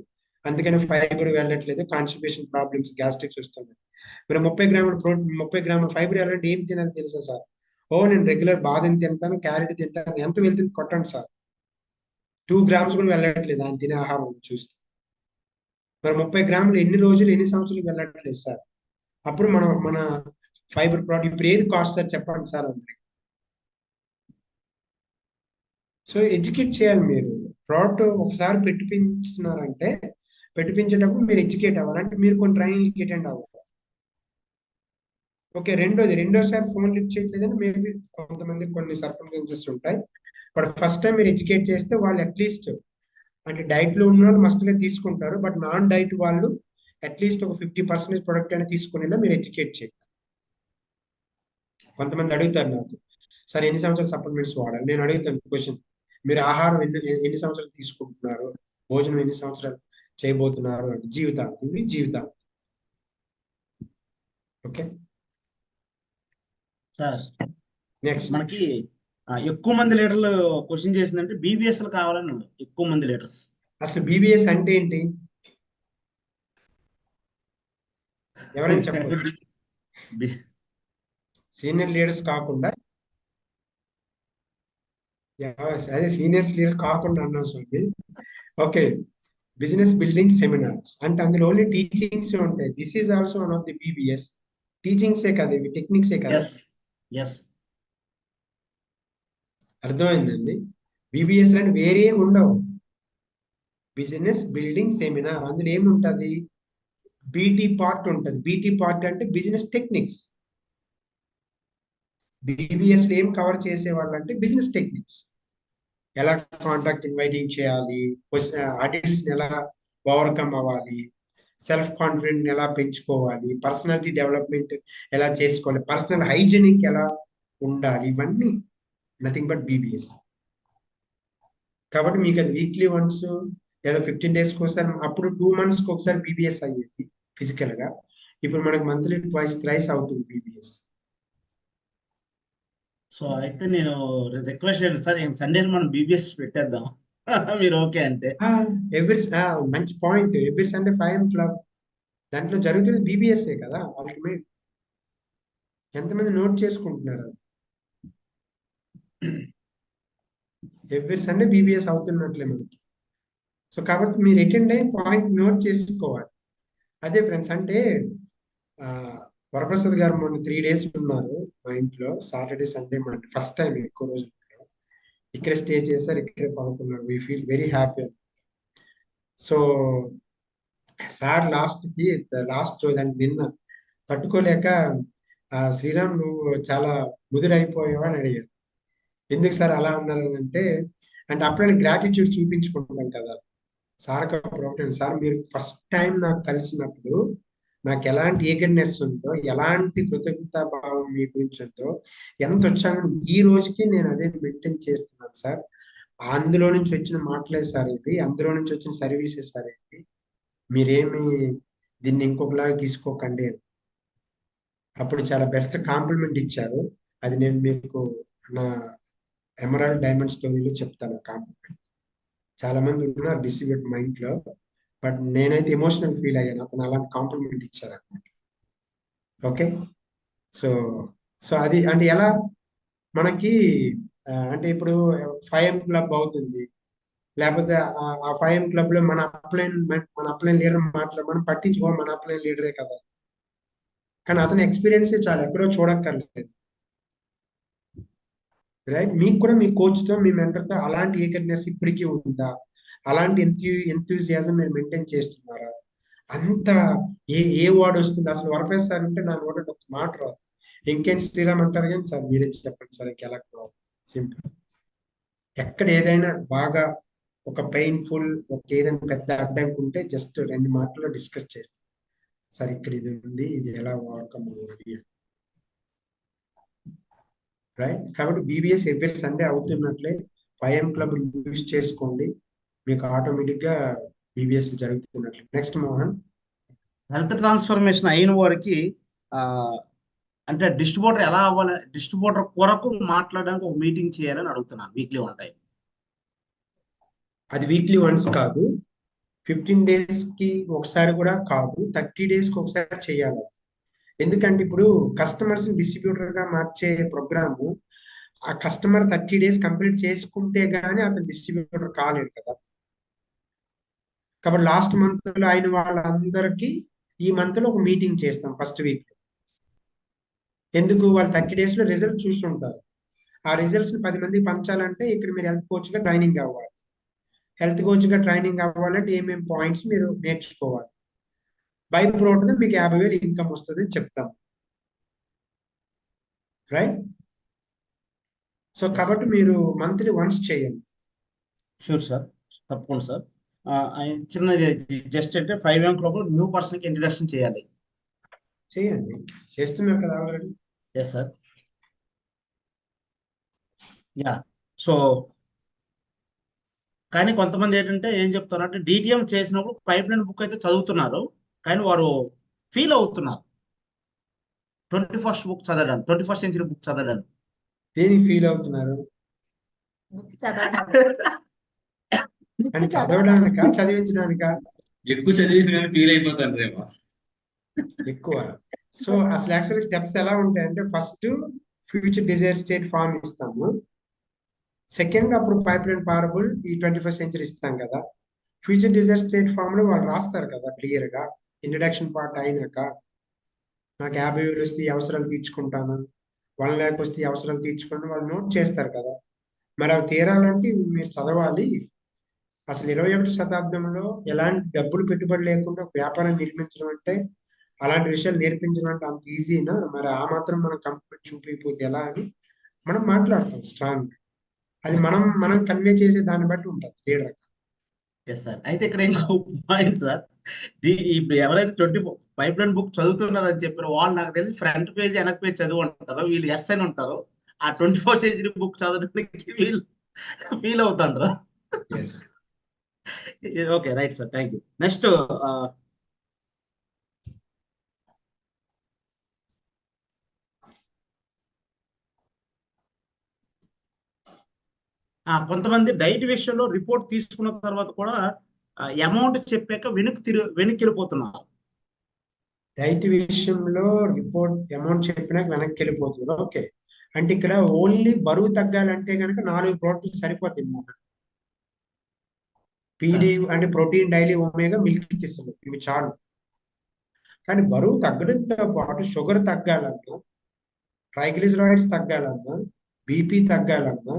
అందుకని ఫైబర్ వెళ్ళట్లేదు, కాన్స్టిపేషన్ ప్రాబ్లమ్స్, గ్యాస్ట్రిక్స్ వస్తుంది. మీరు 30 గ్రాముల ప్రోటీన్ 30 గ్రాముల ఫైబర్ వెళ్ళాలంటే ఏం తినాలి తెలుసా సార్? నేను రెగ్యులర్ బాదం తింటాను, క్యారెట్ తింటాను, ఎంత వెళ్తుంది కొట్టండి సార్. 2 గ్రామ్స్ కూడా వెళ్ళట్లేదు ఆయన తినే ఆహారం చూస్తే. మరి 30 గ్రాములు ఎన్ని రోజులు ఎన్ని సంవత్సరాలు వెళ్ళట్లేదు సార్. అప్పుడు మన ఫైబర్ ప్రోటీన్ ఇప్పుడు ఏది కాస్ట్ సార్ చెప్పండి సార్ అందరికి. సో ఎడ్యుకేట్ చేయాలి మీరు. ప్రోడక్ట్ ఒకసారి పెట్టించున్నారంటే పెట్టించేటప్పుడు మీరు ఎడ్యుకేట్ అవ్వాలంటే మీరు కొన్ని ట్రైనింగ్కి అటెండ్ అవ్వాలి. ఓకే, రెండోసారి ఫోన్ లిఫ్ట్ చేయట్లేదని మేబీ కొంతమంది కొన్ని సర్కమ్స్టెన్సెస్ ఉంటాయి. బట్ ఫస్ట్ టైం మీరు ఎడ్యుకేట్ చేస్తే వాళ్ళు అట్లీస్ట్, అంటే డైట్ లో ఉన్న వాళ్ళు మస్ట్ గా తీసుకుంటారు, బట్ నాన్ డైట్ వాళ్ళు అట్లీస్ట్ ఒక 50% ప్రొడక్ట్ అయినా తీసుకునేలా మీరు ఎడ్యుకేట్ చేయాలి. కొంతమంది అడుగుతారు నాకు, సార్ ఎన్ని సంవత్సరాలు సప్లిమెంట్స్ వాడాలి? నేను అడుగుతాను క్వశ్చన్, మీరు ఆహారం ఎన్ని సంవత్సరాలు తీసుకుంటున్నారు, భోజనం ఎన్ని సంవత్సరాలు చేయబోతున్నారు అంటే జీవితాంతం. ఓకే సార్, నెక్స్ట్ మనకి ఎక్కువ మంది లీడర్లు క్వశ్చన్ చేసిందంటే బీబీఎస్లు కావాలని ఉంది. ఎక్కువ మంది లీడర్స్ అసలు బీబీఎస్ అంటే ఏంటి ఎవరైనా చెప్పండి. సీనియర్ లీడర్స్ కాకుండా అదే సీనియర్స్ లీడర్ కాకుండా అన్నాం స్వామి. ఓకే, బిజినెస్ బిల్డింగ్ సెమినార్స్ అంటే అందులో ఓన్లీ టీచింగ్స్ ఉంటాయి. This is also one of the BBS. టీచింగ్సే కదా, ఇవి టెక్నిక్సే కదా. ఎస్ ఎస్ అర్థమైందండి. బీబీఎస్ అంటే వేరే ఉండవు. బిజినెస్ బిల్డింగ్ సెమినార్ అందులో ఏముంటది, బీటీ పార్ట్ ఉంటుంది. బీటీ పార్ట్ అంటే బిజినెస్ టెక్నిక్స్. బీబీఎస్ లో ఏం కవర్ చేసేవాళ్ళు అంటే బిజినెస్ టెక్నిక్స్. ఎలా కాంటాక్ట్ ఇన్వైటింగ్ చేయాలి, ఆర్టికల్స్ ఎలా ఓవర్కమ్ అవ్వాలి, సెల్ఫ్ కాన్ఫిడెంట్ ఎలా పెంచుకోవాలి, పర్సనాలిటీ డెవలప్మెంట్ ఎలా చేసుకోవాలి, పర్సనల్ హైజీనిక్ ఎలా ఉండాలి, ఇవన్నీ నథింగ్ బట్ బీబీఎస్. కాబట్టి మీకు అది వీక్లీ వన్స్ లేదా 15 డేస్కి ఒకసారి, అప్పుడు 2 monthsకి ఒకసారి బీబీఎస్ అయ్యేది ఫిజికల్ గా. ఇప్పుడు మనకు మంత్లీ ట్వైస్ థ్రైస్ అవుతుంది బీబీఎస్. సో అయితే నేను రిక్వెస్ట్ చేయండి సార్, సండే మనం బీబీఎస్ పెట్టేద్దాం. మీరు ఓకే అంటే. మంచి point. Every Sunday 5 AM club, దాంట్లో జరుగుతుంది బీబీఎస్ఏ కదా అల్టిమేట్. ఎంతమంది నోట్ చేసుకుంటున్నారు? ఎవ్రీ సండే బీబీఎస్ అవుతున్నట్లే మనకి. సో కాబట్టి మీరు అటెండ్ అయ్యి పాయింట్ నోట్ చేసుకోవాలి. అదే ఫ్రెండ్స్, అంటే వరప్రసాద్ గారు మొన్న 3 days ఉన్నారు మా ఇంట్లో, Saturday Sunday Monday, first time ఎక్కువ రోజులు ఇక్కడే స్టే చేశారు, ఇక్కడే పడుకున్నారు. We feel very happy. So sir last రోజు అంటే నిన్న తట్టుకోలేక, శ్రీరామ్ నువ్వు చాలా ముదిరైపోయావు అని అడిగారు. ఎందుకు సార్ అలా అన్నారు అంటే అప్పుడే గ్రాటిట్యూడ్ చూపించుకుంటాం కదా సార్. ఒకటి సార్, మీరు ఫస్ట్ టైం నాకు కలిసినప్పుడు నాకు ఎలాంటి ఈగర్నెస్ ఉందో, ఎలాంటి కృతజ్ఞతా భావం మీ గురించి ఉందో, ఎంత వచ్చానో ఈ రోజుకి నేను అదే మెయింటైన్ చేస్తున్నాను సార్. అందులో నుంచి వచ్చిన మాటలే సార్ ఇవి, అందులో నుంచి వచ్చిన సర్వీసెస్ సార్ ఇవి. మీరేమి దీన్ని ఇంకొకలాగా తీసుకోకండి. అప్పుడు చాలా బెస్ట్ కాంప్లిమెంట్ ఇచ్చారు. అది నేను మీకు నా ఎమరాల్డ్ డైమండ్ స్టోరీలో చెప్తాను. కాంప్లిమెంట్ చాలా మంది ఉన్నారు డిస్ట్రిబ్యూట్ మా ఇంట్లో, బట్ నేనైతే ఎమోషనల్ ఫీల్ అయ్యాను. అతను అలాంటి కాంప్లిమెంట్ ఇచ్చారు అన్నమాట. ఓకే, సో అది అంటే ఎలా మనకి అంటే ఇప్పుడు 5 AM క్లబ్ అవుతుంది, లేకపోతే ఆ 5 AM క్లబ్ లో మన అప్లైన్ లీడర్ మనం పట్టించుకో, మన అప్లైన్ లీడరే కదా. కానీ అతని ఎక్స్పీరియన్స్ చాలా ఎక్కడో చూడక్కర్లేదు, రైట్? మీకు కూడా మీ కోచ్తో, మీ మెంటర్తో అలాంటి ఈగర్నెస్ ఇప్పటికీ ఉందా? అలాంటి ఎంతూజియాజం మీరు మెయింటైన్ చేస్తున్నారా? అంత ఏ వార్డ్ వస్తుంది అసలు? వరప్రసాద్ సార్ అంటే నా నోట ఒక మాట రాదు. ఇంకేంటి శ్రీరామ్ అంటారు కానీ సార్ మీరే చెప్పండి సార్ ఇంకెలా రావు. సింపుల్. ఎక్కడ ఏదైనా బాగా ఒక పెయిన్ఫుల్, ఒక ఏదైనా పెద్ద అడ్డంకి ఉంటే జస్ట్ 2 మాటల్లో డిస్కస్ చేస్తాం. సార్ ఇక్కడ ఇది ఉంది, ఇది ఎలా ఓవర్కమ్ అవ్వాలి, రైట్? కాబట్టి బీబీఎస్ ఎవ్రీ సండే అవుతున్నట్లే 5 AM క్లబ్ యూజ్ చేసుకోండి, మీకు ఆటోమేటిక్ గా బీబీఎస్ జరుగుతున్నట్లే. నెక్స్ట్ మోహన్. హెల్త్ ట్రాన్స్ఫర్మేషన్ అయిన వారికి అంటే డిస్ట్రిబ్యూటర్ ఎలా అవ్వాలి, డిస్ట్రిబ్యూటర్ కొరకు మాట్లాడడానికి ఒక మీటింగ్ చేయాలని అడుగుతున్నాను. Weekly 1 time. అది వీక్లీ వన్స్ కాదు, 15 daysకి ఒకసారి కూడా కాదు, 30 daysకి ఒకసారి చేయాలి. ఎందుకంటే ఇప్పుడు కస్టమర్స్ డిస్ట్రిబ్యూటర్ గా మార్చే ప్రోగ్రాము, ఆ కస్టమర్ 30 days కంప్లీట్ చేసుకుంటే గానీ అతను డిస్ట్రిబ్యూటర్ కాలేడు కదా. కాబట్టి లాస్ట్ మంత్ లో అయిన వాళ్ళందరికీ ఈ మంత్ లో ఒక మీటింగ్ చేస్తాం ఫస్ట్ వీక్. ఎందుకు? వాళ్ళు 30 days లో రిజల్ట్ చూస్తుంటారు. ఆ రిజల్ట్స్ 10 మందికి పంచాలంటే ఇక్కడ మీరు హెల్త్ కోచ్ గా ట్రైనింగ్ అవ్వాలి. హెల్త్ కోచ్ గా ట్రైనింగ్ అవ్వాలంటే ఏమేమి పాయింట్స్ మీరు నేర్చుకోవాలి. బై ప్రోడక్ట్ మీకు 50,000 ఇన్కమ్ వస్తుంది అని చెప్తాం, రైట్? సో కాబట్టి మీరు మంత్లీ వన్స్ చేయండి. షూర్ సార్, తప్పకుండా సార్. చిన్నది జస్ట్ అంటే 5 AM క్లబ్ న్యూ పర్సన్ కి ఇంట్రడక్షన్ చేయాలి. చేయండి, చేస్తున్నారు కదా already. Yes sir. Yeah. So కానీ కొంతమంది ఏంటంటే ఏం చెప్తారంటే డిటిఎం చేసినప్పుడు పైప్ లైన్ బుక్ అయితే చదువుతున్నారు, కానీ వారు ఫీల్ అవుతున్నారు 21st బుక్ చదవడానికి, 21st century బుక్ చదవడానికి. దేనికి ఫీల్ అవుతున్నారు? అని చదవడానికా, చదివించడానికా? ఎక్కువ చదివేసి కానీ ఫీల్ అయిపోతాను రేమో ఎక్కువ. సో అసలు యాక్చువల్లీ స్టెప్స్ ఎలా ఉంటాయంటే, first future desire state form ఇస్తాము. సెకండ్ అప్పుడు పైప్ లైన్ పారబుల్ ఈ 21st సెంచరీ ఇస్తాం కదా. ఫ్యూచర్ డిజైర్ స్టేట్ ఫామ్ లో వాళ్ళు రాస్తారు కదా క్లియర్ గా ఇంట్రడక్షన్ పార్ట్ అయినాక. నాకు 50,000 వస్తే ఈ అవసరాలు తీర్చుకుంటాను, 1 lakh వస్తే ఈ అవసరాలు తీర్చుకుంటాను వాళ్ళు నోట్ చేస్తారు కదా. మరి అవి తీరాలంటే ఇవి మీరు చదవాలి. అసలు 21వ శతాబ్దంలో ఎలాంటి డబ్బులు పెట్టుబడి లేకుండా ఒక వ్యాపారం నిర్మించడం అంటే, అలాంటి విషయాలు నేర్పించడం అంటే అంత ఈజీనా? మరి ఆ మాత్రం మనం కంప్లీట్ చూపించకపోతే ఎలా అని మనం మాట్లాడతాం స్ట్రాంగ్. అది మనం కన్వే చేసే దాన్ని బట్టి ఉంటుంది లీడర్. Yes sir. అయితే ఇక్కడ ఇంకో పాయింట్ సార్, ఇప్పుడు ఎవరైతే 24 పైప్ లైన్ బుక్ చదువుతున్నారని చెప్పారో వాళ్ళు నాకు తెలిసి ఫ్రంట్ పేజ్ వెనక పేజ్ చదువు అంటారు, వీళ్ళు ఎస్ అని ఉంటారు. ఆ 24 సెంచరీ బుక్ చదవడానికి వీళ్ళు ఫీల్ అవుతాండ్రు. Okay right sir, thank you. Next కొంతమంది డైట్ విషయంలో రిపోర్ట్ తీసుకున్న తర్వాత కూడా అమౌంట్ చెప్పాక వెనక్కి వెళ్ళిపోతున్నారు. డైట్ విషయంలో రిపోర్ట్ అమౌంట్ చెప్పినాక వెనక్కి వెళ్ళిపోతుంది. ఓకే, అంటే ఇక్కడ ఓన్లీ బరువు తగ్గాలంటే కనుక 4 ప్రోటీన్ సరిపోతుంది. పీడి అంటే ప్రోటీన్, డైలీ, ఒమేగా, మిల్క్ తీసుకోవాలి, ఇవి చాలు. కానీ బరువు తగ్గడంతో పాటు షుగర్ తగ్గాలన్నా, ట్రైగ్లిజరాయిడ్స్ తగ్గాలన్నా, బీపీ తగ్గాలన్నా,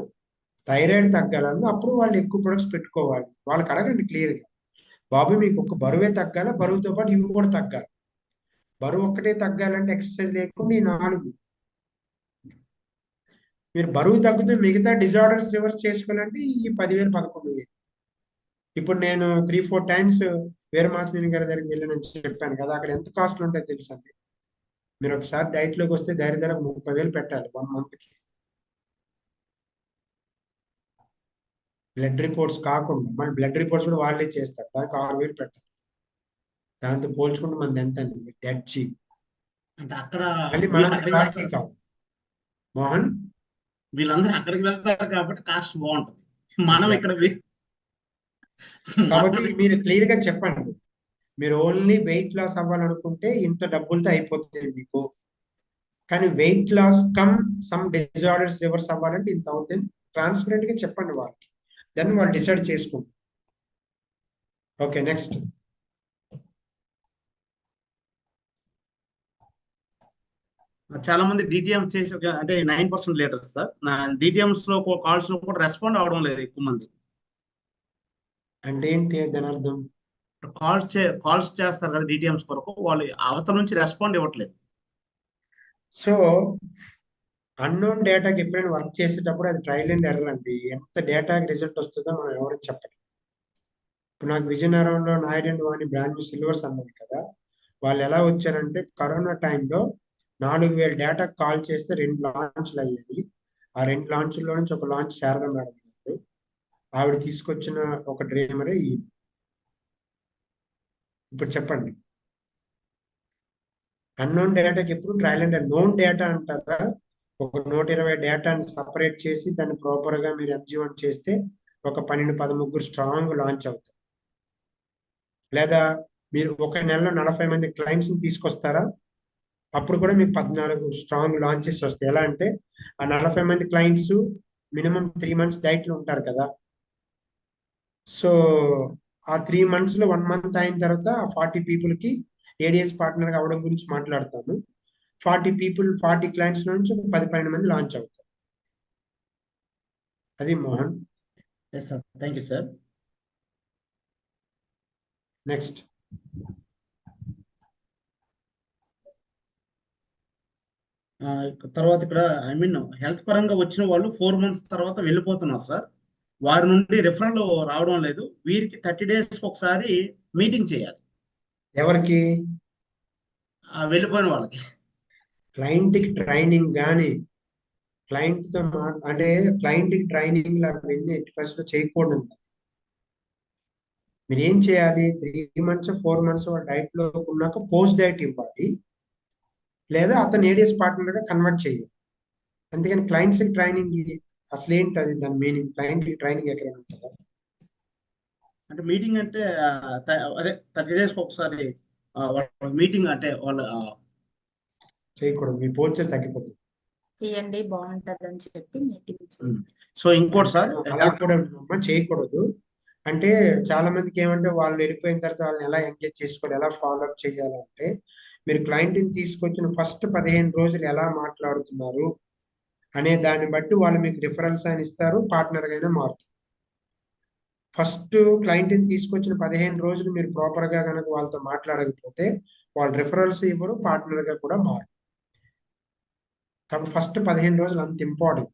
థైరాయిడ్ తగ్గాలన్నా అప్పుడు వాళ్ళు ఎక్కువ ప్రొడక్ట్స్ పెట్టుకోవాలి. వాళ్ళకి అడగండి క్లియర్గా, బాబు మీకు ఒక బరువే తగ్గాలి, బరువుతో పాటు ఇవి కూడా తగ్గాలి. బరువు ఒక్కటే తగ్గాలంటే ఎక్సర్సైజ్ లేకుండా ఈ 4. మీరు బరువు తగ్గుతూ మిగతా డిజార్డర్స్ రివర్స్ చేసుకోవాలంటే ఈ 10,000 11,000. ఇప్పుడు నేను 3-4 టైమ్స్ వీరమాచినేని గారి దగ్గరికి వెళ్ళానని చెప్పాను కదా, అక్కడ ఎంత కాస్ట్లు ఉంటాయో తెలుసా అండి? మీరు ఒకసారి డైట్ లోకి వస్తే ధైర్య 30,000 పెట్టాలి 1 monthకి. బ్లడ్ రిపోర్ట్స్ కాకుండా, మళ్ళీ బ్లడ్ రిపోర్ట్స్ కూడా వాళ్ళే చేస్తారు, దానికి 6,000 పెట్టాలి. దాంతో పోల్చుకుంటే మనది ఎంత అండి? Dead cheap. అంటే అక్కడ మళ్ళీ మనం కాదు మోహన్, వీళ్ళందరూ అక్కడికి వెళ్తారు కాబట్టి కాస్ట్ బాగుంటుంది. మనం ఇక్కడ కాబట్టి మీరు క్లియర్ గా చెప్పండి, మీరు ఓన్లీ వెయిట్ లాస్ అవ్వాలనుకుంటే ఇంత డబ్బులతో అయిపోతుంది మీకు, కానీ weight loss come some disorders reverse అవ్వాలంటే ఇంత అవుతుంది. ట్రాన్స్పరెంట్ గా చెప్పండి వాళ్ళకి, దెన్ వాళ్ళు డిసైడ్ చేసుకుంటారు. Okay, next. చాలా మంది డిటిఎంస్ చేసి అంటే 9% లీటర్స్ సార్, నా డిటిఎంస్ లో కాల్స్ లో కూడా రెస్పాండ్ అవడం లేదు ఎక్కువ మంది. అంటే ఏంటి దాని అర్థం? కాల్స్ చేస్తారు కదా డిటిఎంస్ కొరకు, వాళ్ళు అవతల నుంచి రెస్పాండ్ ఇవ్వట్లేదు. సో అన్నోన్ డేటాకి ఎప్పుడైనా వర్క్ చేసేటప్పుడు అది ట్రయల్ అండ్ ఎర్రర్ అండి. ఎంత డేటాకి రిజల్ట్ వస్తుందో మనం ఎవరికి చెప్పండి. ఇప్పుడు నాకు విజయనగరంలో నాయుడు వాణి బ్రాంచ్ సిల్వర్స్ అన్నది కదా, వాళ్ళు ఎలా వచ్చారంటే కరోనా టైంలో 4,000 డేటా కాల్ చేస్తే 2 లాంచ్లు అయ్యాయి. ఆ 2 లాంచ్ల్లో నుంచి ఒక లాంచ్ శారద మేడం గారు, ఆవిడ తీసుకొచ్చిన ఒక డ్రీమరే ఈ. ఇప్పుడు చెప్పండి, అన్నోన్ డేటాకి ఎప్పుడు ట్రయల్ అండ్ నోన్ డేటా అంటారా? ఒక 120 డేటాని సపరేట్ చేసి దాన్ని ప్రాపర్ గా మీరు ఎగ్జిక్యూట్ చేస్తే ఒక 12-13 స్ట్రాంగ్ లాంచ్ అవుతారు. లేదా మీరు ఒక నెలలో 40 మంది క్లయింట్స్ ని తీసుకొస్తారా? అప్పుడు కూడా మీకు 14 స్ట్రాంగ్ లాంచెస్ వస్తాయి. ఎలా అంటే ఆ 40 మంది క్లయింట్స్ మినిమం 3 months డైట్ లో ఉంటారు కదా. సో ఆ 3 months లో 1 month అయిన తర్వాత 40 people కి ఏడిఎస్ పార్ట్నర్ అవ్వడం గురించి మాట్లాడతాము. 40 క్లయింట్స్ నుంచి 10-12 మంది లాంచ్ అవుతారు. అది Mohan. Yes sir, thank you sir. Next. తర్వాత ఇక్కడ హెల్త్ పరంగా వచ్చిన వాళ్ళు 4 months తర్వాత వెళ్ళిపోతున్నారు సార్. వారి నుండి రిఫరల్ రావడం లేదు. వీరికి 30 days ఒకసారి మీటింగ్ చేయాలి. ఎవరికి? వెళ్ళిపోయిన వాళ్ళకి. క్లయింట్ కి ట్రైనింగ్ కానీ, క్లయింట్ తో అంటే క్లయింట్ కి ట్రైనింగ్ అవన్నీ ఎట్టి పరిస్థితుల్లో చేయకూడదు. మీరు ఏం చేయాలి? 3 months 4 months డైట్ లో ఉన్నాక పోస్ట్ డైట్ ఇవ్వాలి, లేదా అతను ఏడిఎస్ పార్ట్నర్ గా కన్వర్ట్ చేయాలి. అందుకని క్లయింట్స్ కి ట్రైనింగ్ అసలు ఏంటి? అది దాని మీనింగ్. క్లయింట్ కి ట్రైనింగ్ ఎక్కడ ఉంటుందా? అంటే మీటింగ్ అంటే అదే 30 days ఒకసారి మీటింగ్ అంటే వాళ్ళు చేయకూడదు, మీ పోస్చర్ తగ్గిపోతుంది. చేయండి బాగుంటది అని చెప్పి మీటింగ్ చేయండి. సో ఇంకోటి సార్, అలా కూడా చేయకూడదు. అంటే చాలా మందికి ఏమంటే వాళ్ళు వెళ్ళిపోయిన తర్వాత వాళ్ళని ఎలా ఎంగేజ్ చేసుకోవాలి, ఎలా ఫాలో అప్ చేయాలంటే మీరు క్లయింట్ని తీసుకొచ్చిన ఫస్ట్ 15 రోజులు ఎలా మాట్లాడుతున్నారు అనే దాన్ని బట్టి వాళ్ళు మీకు రిఫరల్స్ అని ఇస్తారు, పార్ట్నర్ అయినా మారుతారు. ఫస్ట్ క్లయింట్ని తీసుకొచ్చిన 15 రోజులు మీరు ప్రాపర్గా కనుక వాళ్ళతో మాట్లాడకపోతే వాళ్ళు రిఫరల్స్ ఇవ్వరు, పార్ట్నర్గా కూడా మారు. కాబట్టి ఫస్ట్ 15 రోజులు అంత ఇంపార్టెంట్.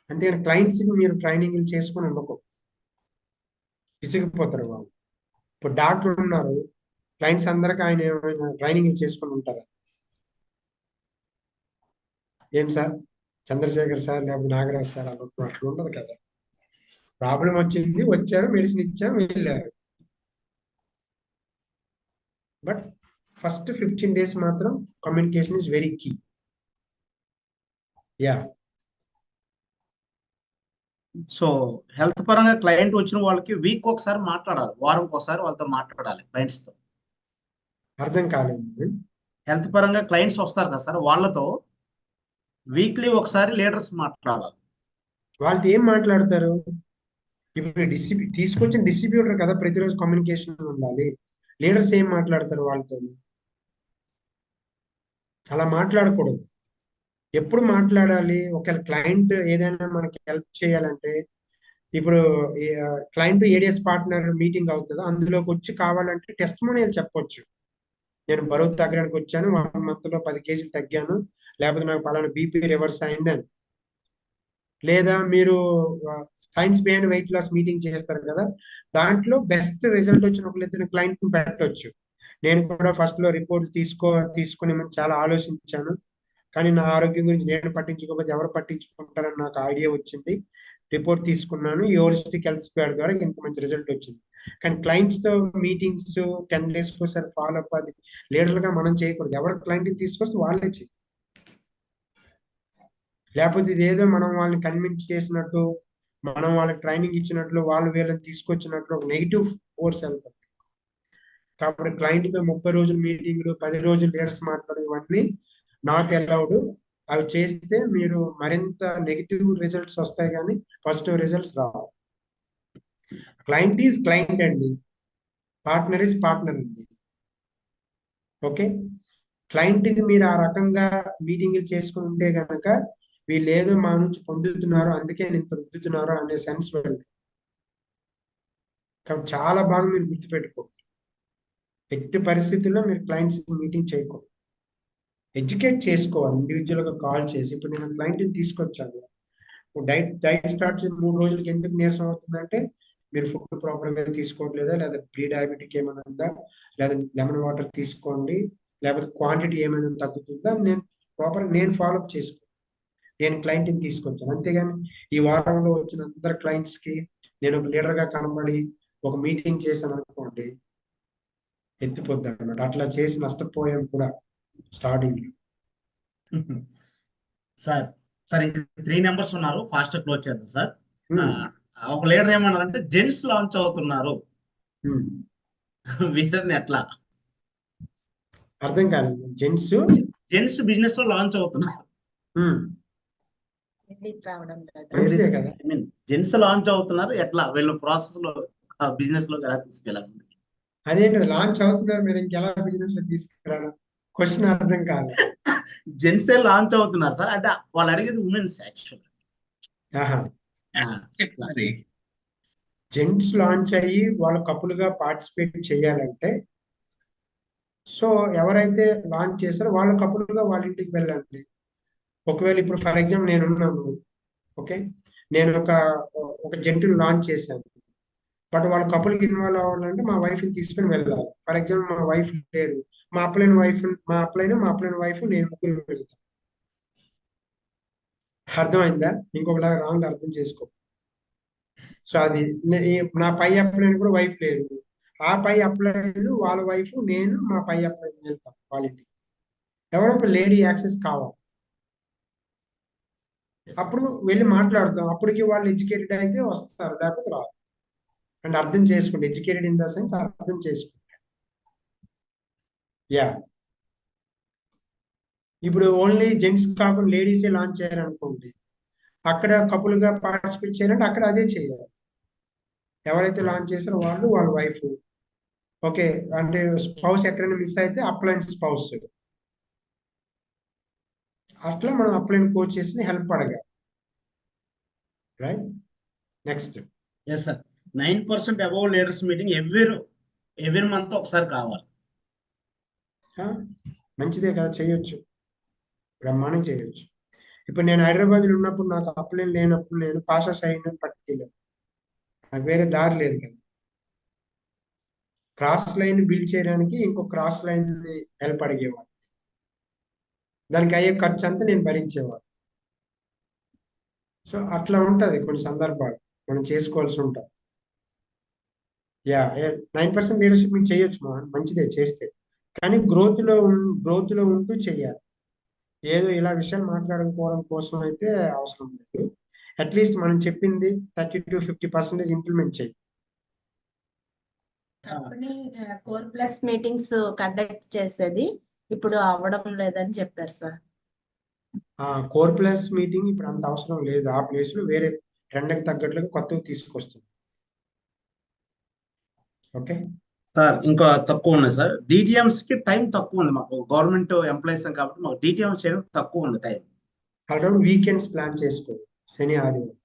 అంతేగాని క్లయింట్స్కి మీరు ట్రైనింగ్లు చేసుకుని ఉండకు, విసిగిపోతారు వాళ్ళు. ఇప్పుడు డాక్టర్ ఉన్నారు, క్లయింట్స్ అందరికీ ఆయన ఏమైనా ట్రైనింగ్ చేసుకుని ఉంటారా? ఏం సార్, చంద్రశేఖర్ సార్ లేకపోతే నాగరాజ్ సార్ అట్లా ఉండదు కదా. ప్రాబ్లం వచ్చింది, వచ్చారు, మెడిసిన్ ఇచ్చారు, వెళ్ళారు. బట్ ఫస్ట్ 15 days మాత్రం communication is very key. Yeah. So health పరంగా క్లయింట్ వచ్చిన వాళ్ళకి వీక్ ఒకసారి మాట్లాడాలి, వారంకి ఒకసారి వాళ్ళతో మాట్లాడాలి clients తో. అర్థం కాలేదు. హెల్త్ పరంగా క్లయింట్స్ వస్తారు కదా సార్, వాళ్ళతో వీక్లీ ఒకసారి లీడర్స్ మాట్లాడాలి. వాళ్ళతో ఏం మాట్లాడతారు? ఇప్పుడు తీసుకొచ్చిన డిస్ట్రిబ్యూటర్ కదా ప్రతిరోజు కమ్యూనికేషన్ ఉండాలి. లీడర్స్ ఏం మాట్లాడతారు వాళ్ళతో? అలా మాట్లాడకూడదు. ఎప్పుడు మాట్లాడాలి? ఒకవేళ క్లయింట్ ఏదైనా మనకి హెల్ప్ చేయాలంటే, ఇప్పుడు క్లయింట్ ఏడిఎస్ పార్ట్నర్ మీటింగ్ అవుతుందో అందులోకి వచ్చి కావాలంటే టెస్టిమోనియల్ చెప్పొచ్చు. నేను బరువు తగ్గడానికి వచ్చాను, 1 month లో 10 kg తగ్గాను, లేకపోతే నాకు పలానా బీపీ రివర్స్ అయిందని. లేదా మీరు science behind weight loss meeting చేస్తారు కదా, దాంట్లో బెస్ట్ రిజల్ట్ వచ్చిన ఒకళ్ళిద్దరు క్లయింట్ని పెట్టవచ్చు. నేను కూడా ఫస్ట్ లో రిపోర్ట్ తీసుకుని చాలా ఆలోచించాను, కానీ నా ఆరోగ్యం గురించి నేను పట్టించుకోకపోతే ఎవరు పట్టించుకుంటారని నాకు ఐడియా వచ్చింది. రిపోర్ట్ తీసుకున్నాను, ఈ హోలిస్టిక్ హెల్త్ స్క్వేర్ ద్వారా ఇంత మంచి రిజల్ట్ వచ్చింది. కానీ క్లయింట్స్ తో మీటింగ్స్ 10 days ఒకసారి ఫాలో అప్ అది లీడర్గా మనం చేయకూడదు. ఎవరు క్లయింట్ని తీసుకొస్తే వాళ్ళే చేయాలి. లేకపోతే ఇదేదో మనం వాళ్ళని కన్విన్స్ చేసినట్టు, మనం వాళ్ళకి ట్రైనింగ్ ఇచ్చినట్లు, వాళ్ళు వీళ్ళని తీసుకొచ్చినట్లు ఒక నెగిటివ్ ఫోర్స్ వెళ్తాం. కాబట్టి క్లయింట్తో 30 రోజులు మీటింగ్లు, 10 రోజులు లీడర్స్ మాట్లాడడం ఇవన్నీ నాట్ అలౌడ్. అవి చేస్తే మీరు మరింత నెగిటివ్ రిజల్ట్స్ వస్తాయి కానీ positive results Rao. Client is client అండి, పార్ట్నర్ ఈజ్ పార్ట్నర్ అండి. ఓకే, క్లయింట్కి మీరు ఆ రకంగా మీటింగ్లు చేసుకుని ఉంటే కనుక వీళ్ళు ఏదో మా నుంచి పొందుతున్నారు అందుకే ఇంత రుద్దుతున్నారు అనే సెన్స్ వెళ్తుంది. కాబట్టి చాలా బాగా మీరు గుర్తుపెట్టుకోండి, ఎట్టి పరిస్థితుల్లో మీరు క్లయింట్స్ మీటింగ్ చేయకూడదు. ఎడ్యుకేట్ చేసుకోవాలి, ఇండివిజువల్గా కాల్ చేసి. ఇప్పుడు నేను క్లయింట్ని తీసుకొచ్చాను, డైట్ స్టార్ట్ చేసి 3 రోజులకి ఎందుకు నీరసం అవుతుందంటే మీరు ఫుడ్ ప్రాపర్గా తీసుకోవట్లేదా, లేదా ప్రీ డయాబెటిక్ ఏమైనా ఉందా, లేదా లెమన్ వాటర్ తీసుకోండి, లేకపోతే క్వాంటిటీ ఏమైనా తగ్గుతుందా, నేను ఫాలోఅప్ చేసుకో. నేను క్లయింట్ని తీసుకొచ్చాను, అంతేగాని ఈ వారంలో వచ్చిన అందరు క్లయింట్స్కి నేను ఒక లీడర్గా కనబడి ఒక మీటింగ్ చేశాను అనుకోండి, ఎత్తిపోద్ది అన్నమాట. అట్లా చేసి నష్టపోయాం కూడా స్టార్టింగ్. సార్ ఇంకా 3 numbers ఉన్నారు, ఫాస్ట్ క్లోజ్ చేద్దాం సార్. ఒక లీడర్ ఏమన్నారంటే జెంట్స్ లాంచ్ అవుతున్నారు, వీళ్ళని ఎట్లా? అర్థం కాలేదు. జెంట్స్ బిజినెస్ లో లాంచ్ అవుతున్నారు, రావడం మంచిదే కదా. జెంట్స్ లాంచ్ అవుతున్నారు, ఎట్లా వీళ్ళు ప్రాసెస్ లో బిజినెస్ లో ఎలా తీసుకెళ్ళాలి? అదేంటి లాంచ్ అవుతున్నారు, మీరు ఇంకెలా బిజినెస్ లో తీసుకురావడం? క్వశ్చన్ అర్థం కాలేదు. జెంట్సే లాంచ్ అవుతున్నారు సార్, అంటే వాళ్ళు అడిగేది ఉమెన్స్ యాక్చువల్. జెంట్స్ లాంచ్ అయ్యి వాళ్ళ కపుల్గా పార్టిసిపేట్ చేయాలంటే, సో ఎవరైతే లాంచ్ చేస్తారో వాళ్ళ కపుల్గా వాళ్ళ ఇంటికి వెళ్ళండి. ఒకవేళ ఇప్పుడు ఫర్ ఎగ్జాంపుల్ నేను ఉన్నాను, ఓకే, నేను ఒక జెంట్ని లాంచ్ చేశాను, బట్ వాళ్ళ కపుల్కి ఇన్వాల్వ్ అవ్వాలంటే మా వైఫ్ని తీసుకుని వెళ్ళాలి. ఫర్ ఎగ్జాంపుల్ మా వైఫ్ లేరు, మా అప్లైన వైఫ్ నేను ముగ్గురు వెళ్తాం. అర్థమైందా? ఇంకొకలాగా రాంగ్ అర్థం చేసుకో. సో అది నా పై అప్లైన్ కూడా వైఫ్ లేరు, ఆ పై అప్లైన్ వాళ్ళ వైఫ్, నేను మా పై అప్లైన్ వెళ్తాం వాళ్ళ ఇంటికి. ఎవరో ఒక లేడీ యాక్సెస్ కావాలి, అప్పుడు వెళ్ళి మాట్లాడతాం. అప్పటికి వాళ్ళు ఎడ్యుకేటెడ్ అయితే వస్తారు, లేకపోతే రాదు. అండ్ అర్థం చేసుకోండి, ఎడ్యుకేటెడ్ ఇన్ ద సెన్స్ అర్థం చేసుకోండి. యా, ఇప్పుడు ఓన్లీ జెంట్స్ కాకుండా లేడీసే లాంచ్ చేయాలనుకోండి, అక్కడ కపుల్గా పార్టిసిపేట్ చేయాలంటే అక్కడ అదే చేయాలి. ఎవరైతే లాంచ్ చేశారో వాళ్ళు వాళ్ళ వైఫ్, ఓకే, అంటే స్పౌస్ ఎక్కడైనా మిస్ అయితే అప్లైన్ స్పౌస్, అట్లా మనం అప్లైన్ కోచెస్ ని హెల్ప్ అడగాలి. Right, next. Yes sir. 9% above leaders meeting every month ఒకసారి కావాలి. మంచిదే కదా, చేయొచ్చు, బ్రహ్మాండం చేయొచ్చు. ఇప్పుడు నేను హైదరాబాద్లో ఉన్నప్పుడు నాకు అప్లైన్ లేనప్పుడు నేను పాషా షాహీన్ పట్టుకెళ్ళాను, నాకు వేరే దారి లేదు కదా. క్రాస్ లైన్ బిల్డ్ చేయడానికి ఇంకో క్రాస్ లైన్ హెల్ప్ అడిగేవాడు, దానికి అయ్యే ఖర్చు అంతా నేను భరించేవాడు. సో అట్లా ఉంటుంది కొన్ని సందర్భాలు మనం చేసుకోవాల్సి ఉంటుంది. 9% లీడర్షిప్ మీకు చేయొచ్చు, మంచిదే చేస్తే, కానీ గ్రోత్ లో ఉంటూ చేయాలి. ఏదో ఇలా విషయాలు మాట్లాడుకోవడం కోసం అయితే అవసరం లేదు. అట్లీస్ట్ మనం చెప్పింది 30 to 50% ఇంప్లిమెంట్ చేయి. Company core plus meetings conduct చేసేది ఇప్పుడు అవ్వడం లేదని చెప్పారు సార్. కోర్ ప్లస్ మీటింగ్ ఇప్పుడు అంత అవసరం లేదు, ఆ ప్లేస్ లో వేరే ట్రెండ్కి తగ్గట్లుగా కొత్తవి తీసుకొస్తుంది. ఓకే సార్, ఇంకా తక్కువ ఉన్నాయి సార్. డిటిఎంస్ కి టైం తక్కువ ఉంది, మాకు గవర్నమెంట్ ఎంప్లాయీస్ కాబట్టి మాకు డిటిఎం చేయడం తక్కువ ఉంది టైం. అలాంటి వీకెండ్స్ ప్లాన్ చేసుకో, శని ఆదివారం.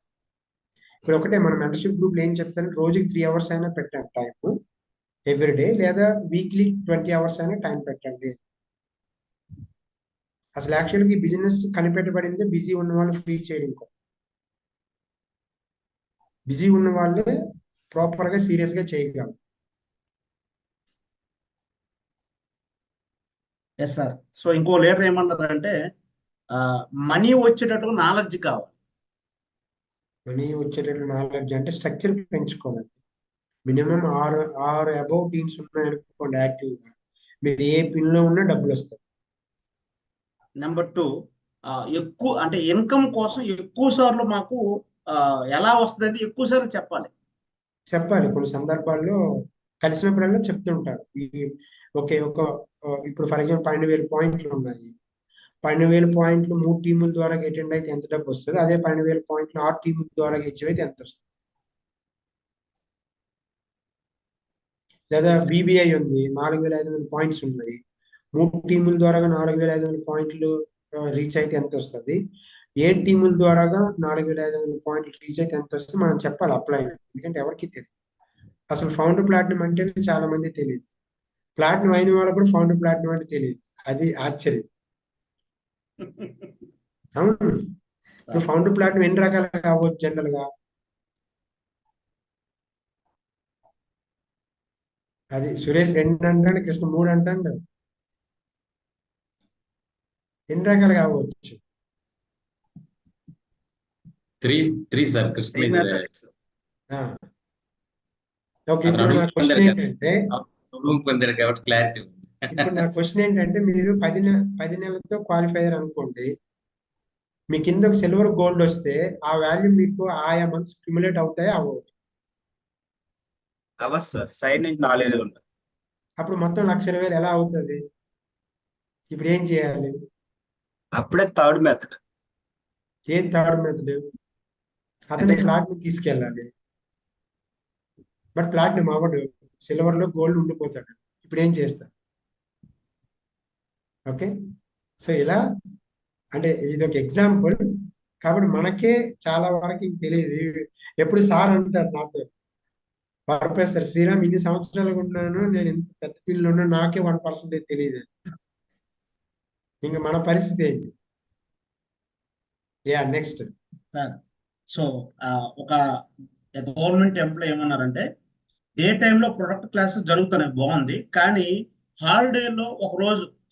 ఇప్పుడు ఒకటే మన మెంటర్షిప్ గ్రూప్ ఏం చెప్తాను, రోజుకి 3 hours అయినా పెట్టండి టైం ఎవ్రీడే, లేదా వీక్లీ 20 hours అయినా టైం పెట్టండి. అసలు యాక్చువల్గా ఈ బిజినెస్ కనిపెట్టబడింది బిజీ ఉన్న వాళ్ళు ఫ్రీ చేయడం కోసం. బిజీ ఉన్న వాళ్ళే ప్రాపర్గా సీరియస్గా చేయగలరు. Yes sir. సో ఇంకో లీడర్ ఏమన్నారంటే మనీ వచ్చేటట్టు నాలెడ్జ్ కావాలి. మనీ వచ్చేటట్లు నాలెడ్జ్ అంటే స్ట్రక్చర్ పెంచుకోవాలి. మినిమం 6 అబౌవ్ టీమ్స్ ఉన్నాయనుకోండి యాక్టివ్గా, మీరు ఏ పిన్లో ఉన్నా డబ్బులు వస్తాయి. నెంబర్ 2, ఎక్కువ అంటే ఇన్కమ్ కోసం ఎక్కువ సార్లు మాకు ఎలా వస్తుంది ఎక్కువ సార్లు చెప్పాలి. కొన్ని సందర్భాల్లో కలిసినప్పుడల్లా చెప్తుంటారు. ఇప్పుడు ఫర్ ఎగ్జాంపుల్ 12,000 పాయింట్లు ఉన్నాయి, 12,000 పాయింట్లు 3 టీముల ద్వారా అటెండ్ అయితే ఎంత డబ్బు వస్తుంది, అదే 12,000 పాయింట్లు 6 టీముల ద్వారా అచీవ్ అయితే ఎంత వస్తుంది. లేదా బీబీఐ ఉంది, 4,500 పాయింట్స్ ఉన్నాయి, 3 టీముల ద్వారా 4,500 పాయింట్లు రీచ్ అయితే ఎంత వస్తుంది, 7 టీముల ద్వారా 4,500 పాయింట్లు రీచ్ అయితే ఎంత వస్తుంది మనం చెప్పాలి అప్లై. ఎందుకంటే ఎవరికి తెలియదు, అసలు ఫౌండర్ ప్లాటినం అంటే చాలా మంది తెలియదు, ప్లాటినం అయిన వాళ్ళకు కూడా ఫౌండర్ ప్లాటినం అంటే తెలియదు. అది ఆశ్చర్యం. అవును, ఇప్పుడు ఫౌండర్ ప్లాటినం ఎన్ని రకాలుగా కావచ్చు జనరల్ గా, అది సురేష్ 2 అంటాడు, కృష్ణ 3 అంటాడు, ఎన్ని రకాలు కావచ్చు. 3 సార్. కృష్ణ ఓకే, ఇప్పుడు నా క్వశ్చన్ ఏంటంటే క్లారిటీ ఉంది. ఇప్పుడు నా క్వశ్చన్ ఏంటంటే మీరు 10 నెలలతో క్వాలిఫైయర్ అనుకోండి, మీ కింద ఒక సిల్వర్ గోల్డ్ వస్తే ఆ వాల్యూ మీకు ఆయా మంత్స్ క్యుములేట్ అవుతాయి అవ్వవు? అవ్వదు సార్, సైడ్ నుంచి నాలెడ్జ్ ఉంటుంది. అప్పుడు మొత్తం 1,20,000 ఎలా అవుతుంది? ఇప్పుడు ఏం చేయాలి? అప్పుడే థర్డ్ మెథడ్. ఏం థర్డ్ మెథడ్? అతని ప్లాటినం తీసుకెళ్ళాలి, బట్ ప్లాటినం అవ్వడు, సిల్వర్ లో గోల్డ్ ఉండిపోతాడు. ఇప్పుడు ఏం చేస్తా? ఓకే, సో ఇలా అంటే ఇది ఒక ఎగ్జాంపుల్ కాబట్టి మనకే చాలా వరకు తెలియదు. ఎప్పుడు సార్ అంటారు నాతో, ప్రొఫెసర్ శ్రీరామ్ ఇన్ని సంవత్సరాలుగా ఉన్నాను, నేను ఇంత పెద్ద పిల్లలు ఉన్నా నాకే 1% తెలియదు. ఇంకా మన పరిస్థితి ఏంటి? నెక్స్ట్. సో ఒక గవర్నమెంట్ ఎంప్లాయ్ ఏమన్నారంటే, డే టైంలో ప్రొడక్ట్ క్లాసెస్ జరుగుతున్నాయి, బాగుంది, కానీ హాలిడేలో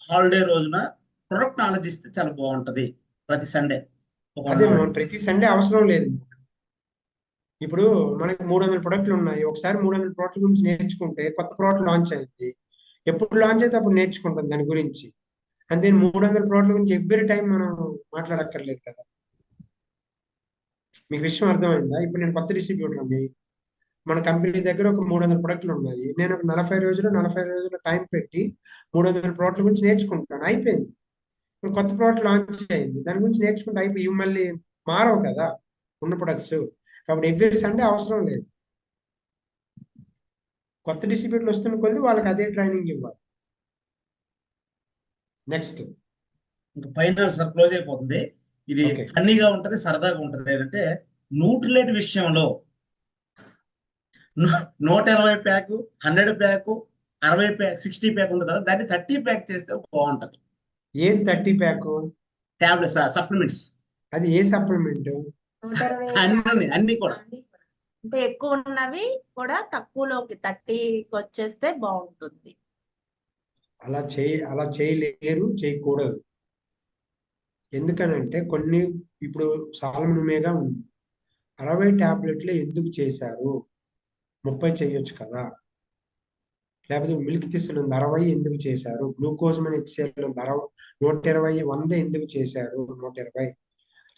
హాలిడే రోజున ప్రొడక్ట్ నాలెడ్జ్ ఇస్తే చాలా బాగుంటది ప్రతి సండే. అదే ప్రతి సండే అవసరం లేదు. ఇప్పుడు మనకి 300 ప్రొడక్ట్లు ఉన్నాయి, ఒకసారి 300 ప్రొడక్ట్ల గురించి నేర్చుకుంటే కొత్త ప్రోడక్ట్ లాంచ్ అయింది, ఎప్పుడు లాంచ్ అయితే అప్పుడు నేర్చుకుంటాం దాని గురించి. అంతే, 300 ప్రోడక్ట్ల గురించి ఎవ్రీ టైం మనం మాట్లాడక్కర్లేదు కదా. మీకు విషయం అర్థమైందా? ఇప్పుడు నేను కొత్త డిస్ట్రిబ్యూటర్ ఉంది, మన కంపెనీ దగ్గర ఒక 300 ప్రొడక్ట్లు ఉన్నాయి, నేను ఒక 40 రోజులు టైం పెట్టి 300 ప్రోడక్ట్ల గురించి నేర్చుకుంటాను, అయిపోయింది. ఇప్పుడు కొత్త ప్రోడక్ట్ లాంచ్ అయింది, దాని గురించి నేర్చుకుంటే అయిపోయి ఇవి మళ్ళీ మారవు కదా ఉన్న ప్రొడక్ట్స్. కాబట్టి ఎవ్రీ సండే అవసరం లేదు. కొత్త డిస్ట్రిబ్యూటర్లు వస్తున్న కొద్ది వాళ్ళకి అదే ట్రైనింగ్ ఇవ్వాలి. నెక్స్ట్ ఇంకా ఫైనల్ సార్, క్లోజ్ అయిపోతుంది. ఇది ఓకే. ఫన్నీగా ఉంటది, సరదాగా ఉంటది. ఏంటంటే న్యూట్రిలైట్ విషయంలో 120 ప్యాక్, 100 ప్యాక్, 60 ప్యాక్, 60 ప్యాక్ ఉంది కదా, దాన్ని 30 ప్యాక్ చేస్తే బాగుంటది. ఏది 30 ప్యాక్? టాబ్లెట్స్, సప్లిమెంట్స్, అది ఏ సప్లిమెంట్? 120 అన్ని కూడా. అంటే ఎక్కువ ఉన్నవి కూడా తక్కువలోకి 30కి వచ్చేస్తే బాగుంటుంది. అలా చేయలేరు, చేయకూడదు. ఎందుకనంటే కొన్ని ఇప్పుడు సాల్మన్ ఒమేగా ఉంది, 60 టాబ్లెట్లు ఎందుకు చేశారు? 30 చేయొచ్చు కదా. లేకపోతే మిల్క్ థిసిన్ ఉంది, 60 ఎందుకు చేశారు? గ్లూకోజమన్ హెచ్సిఎల్ ఉంది, 120, 100 ఎందుకు చేశారు? 120.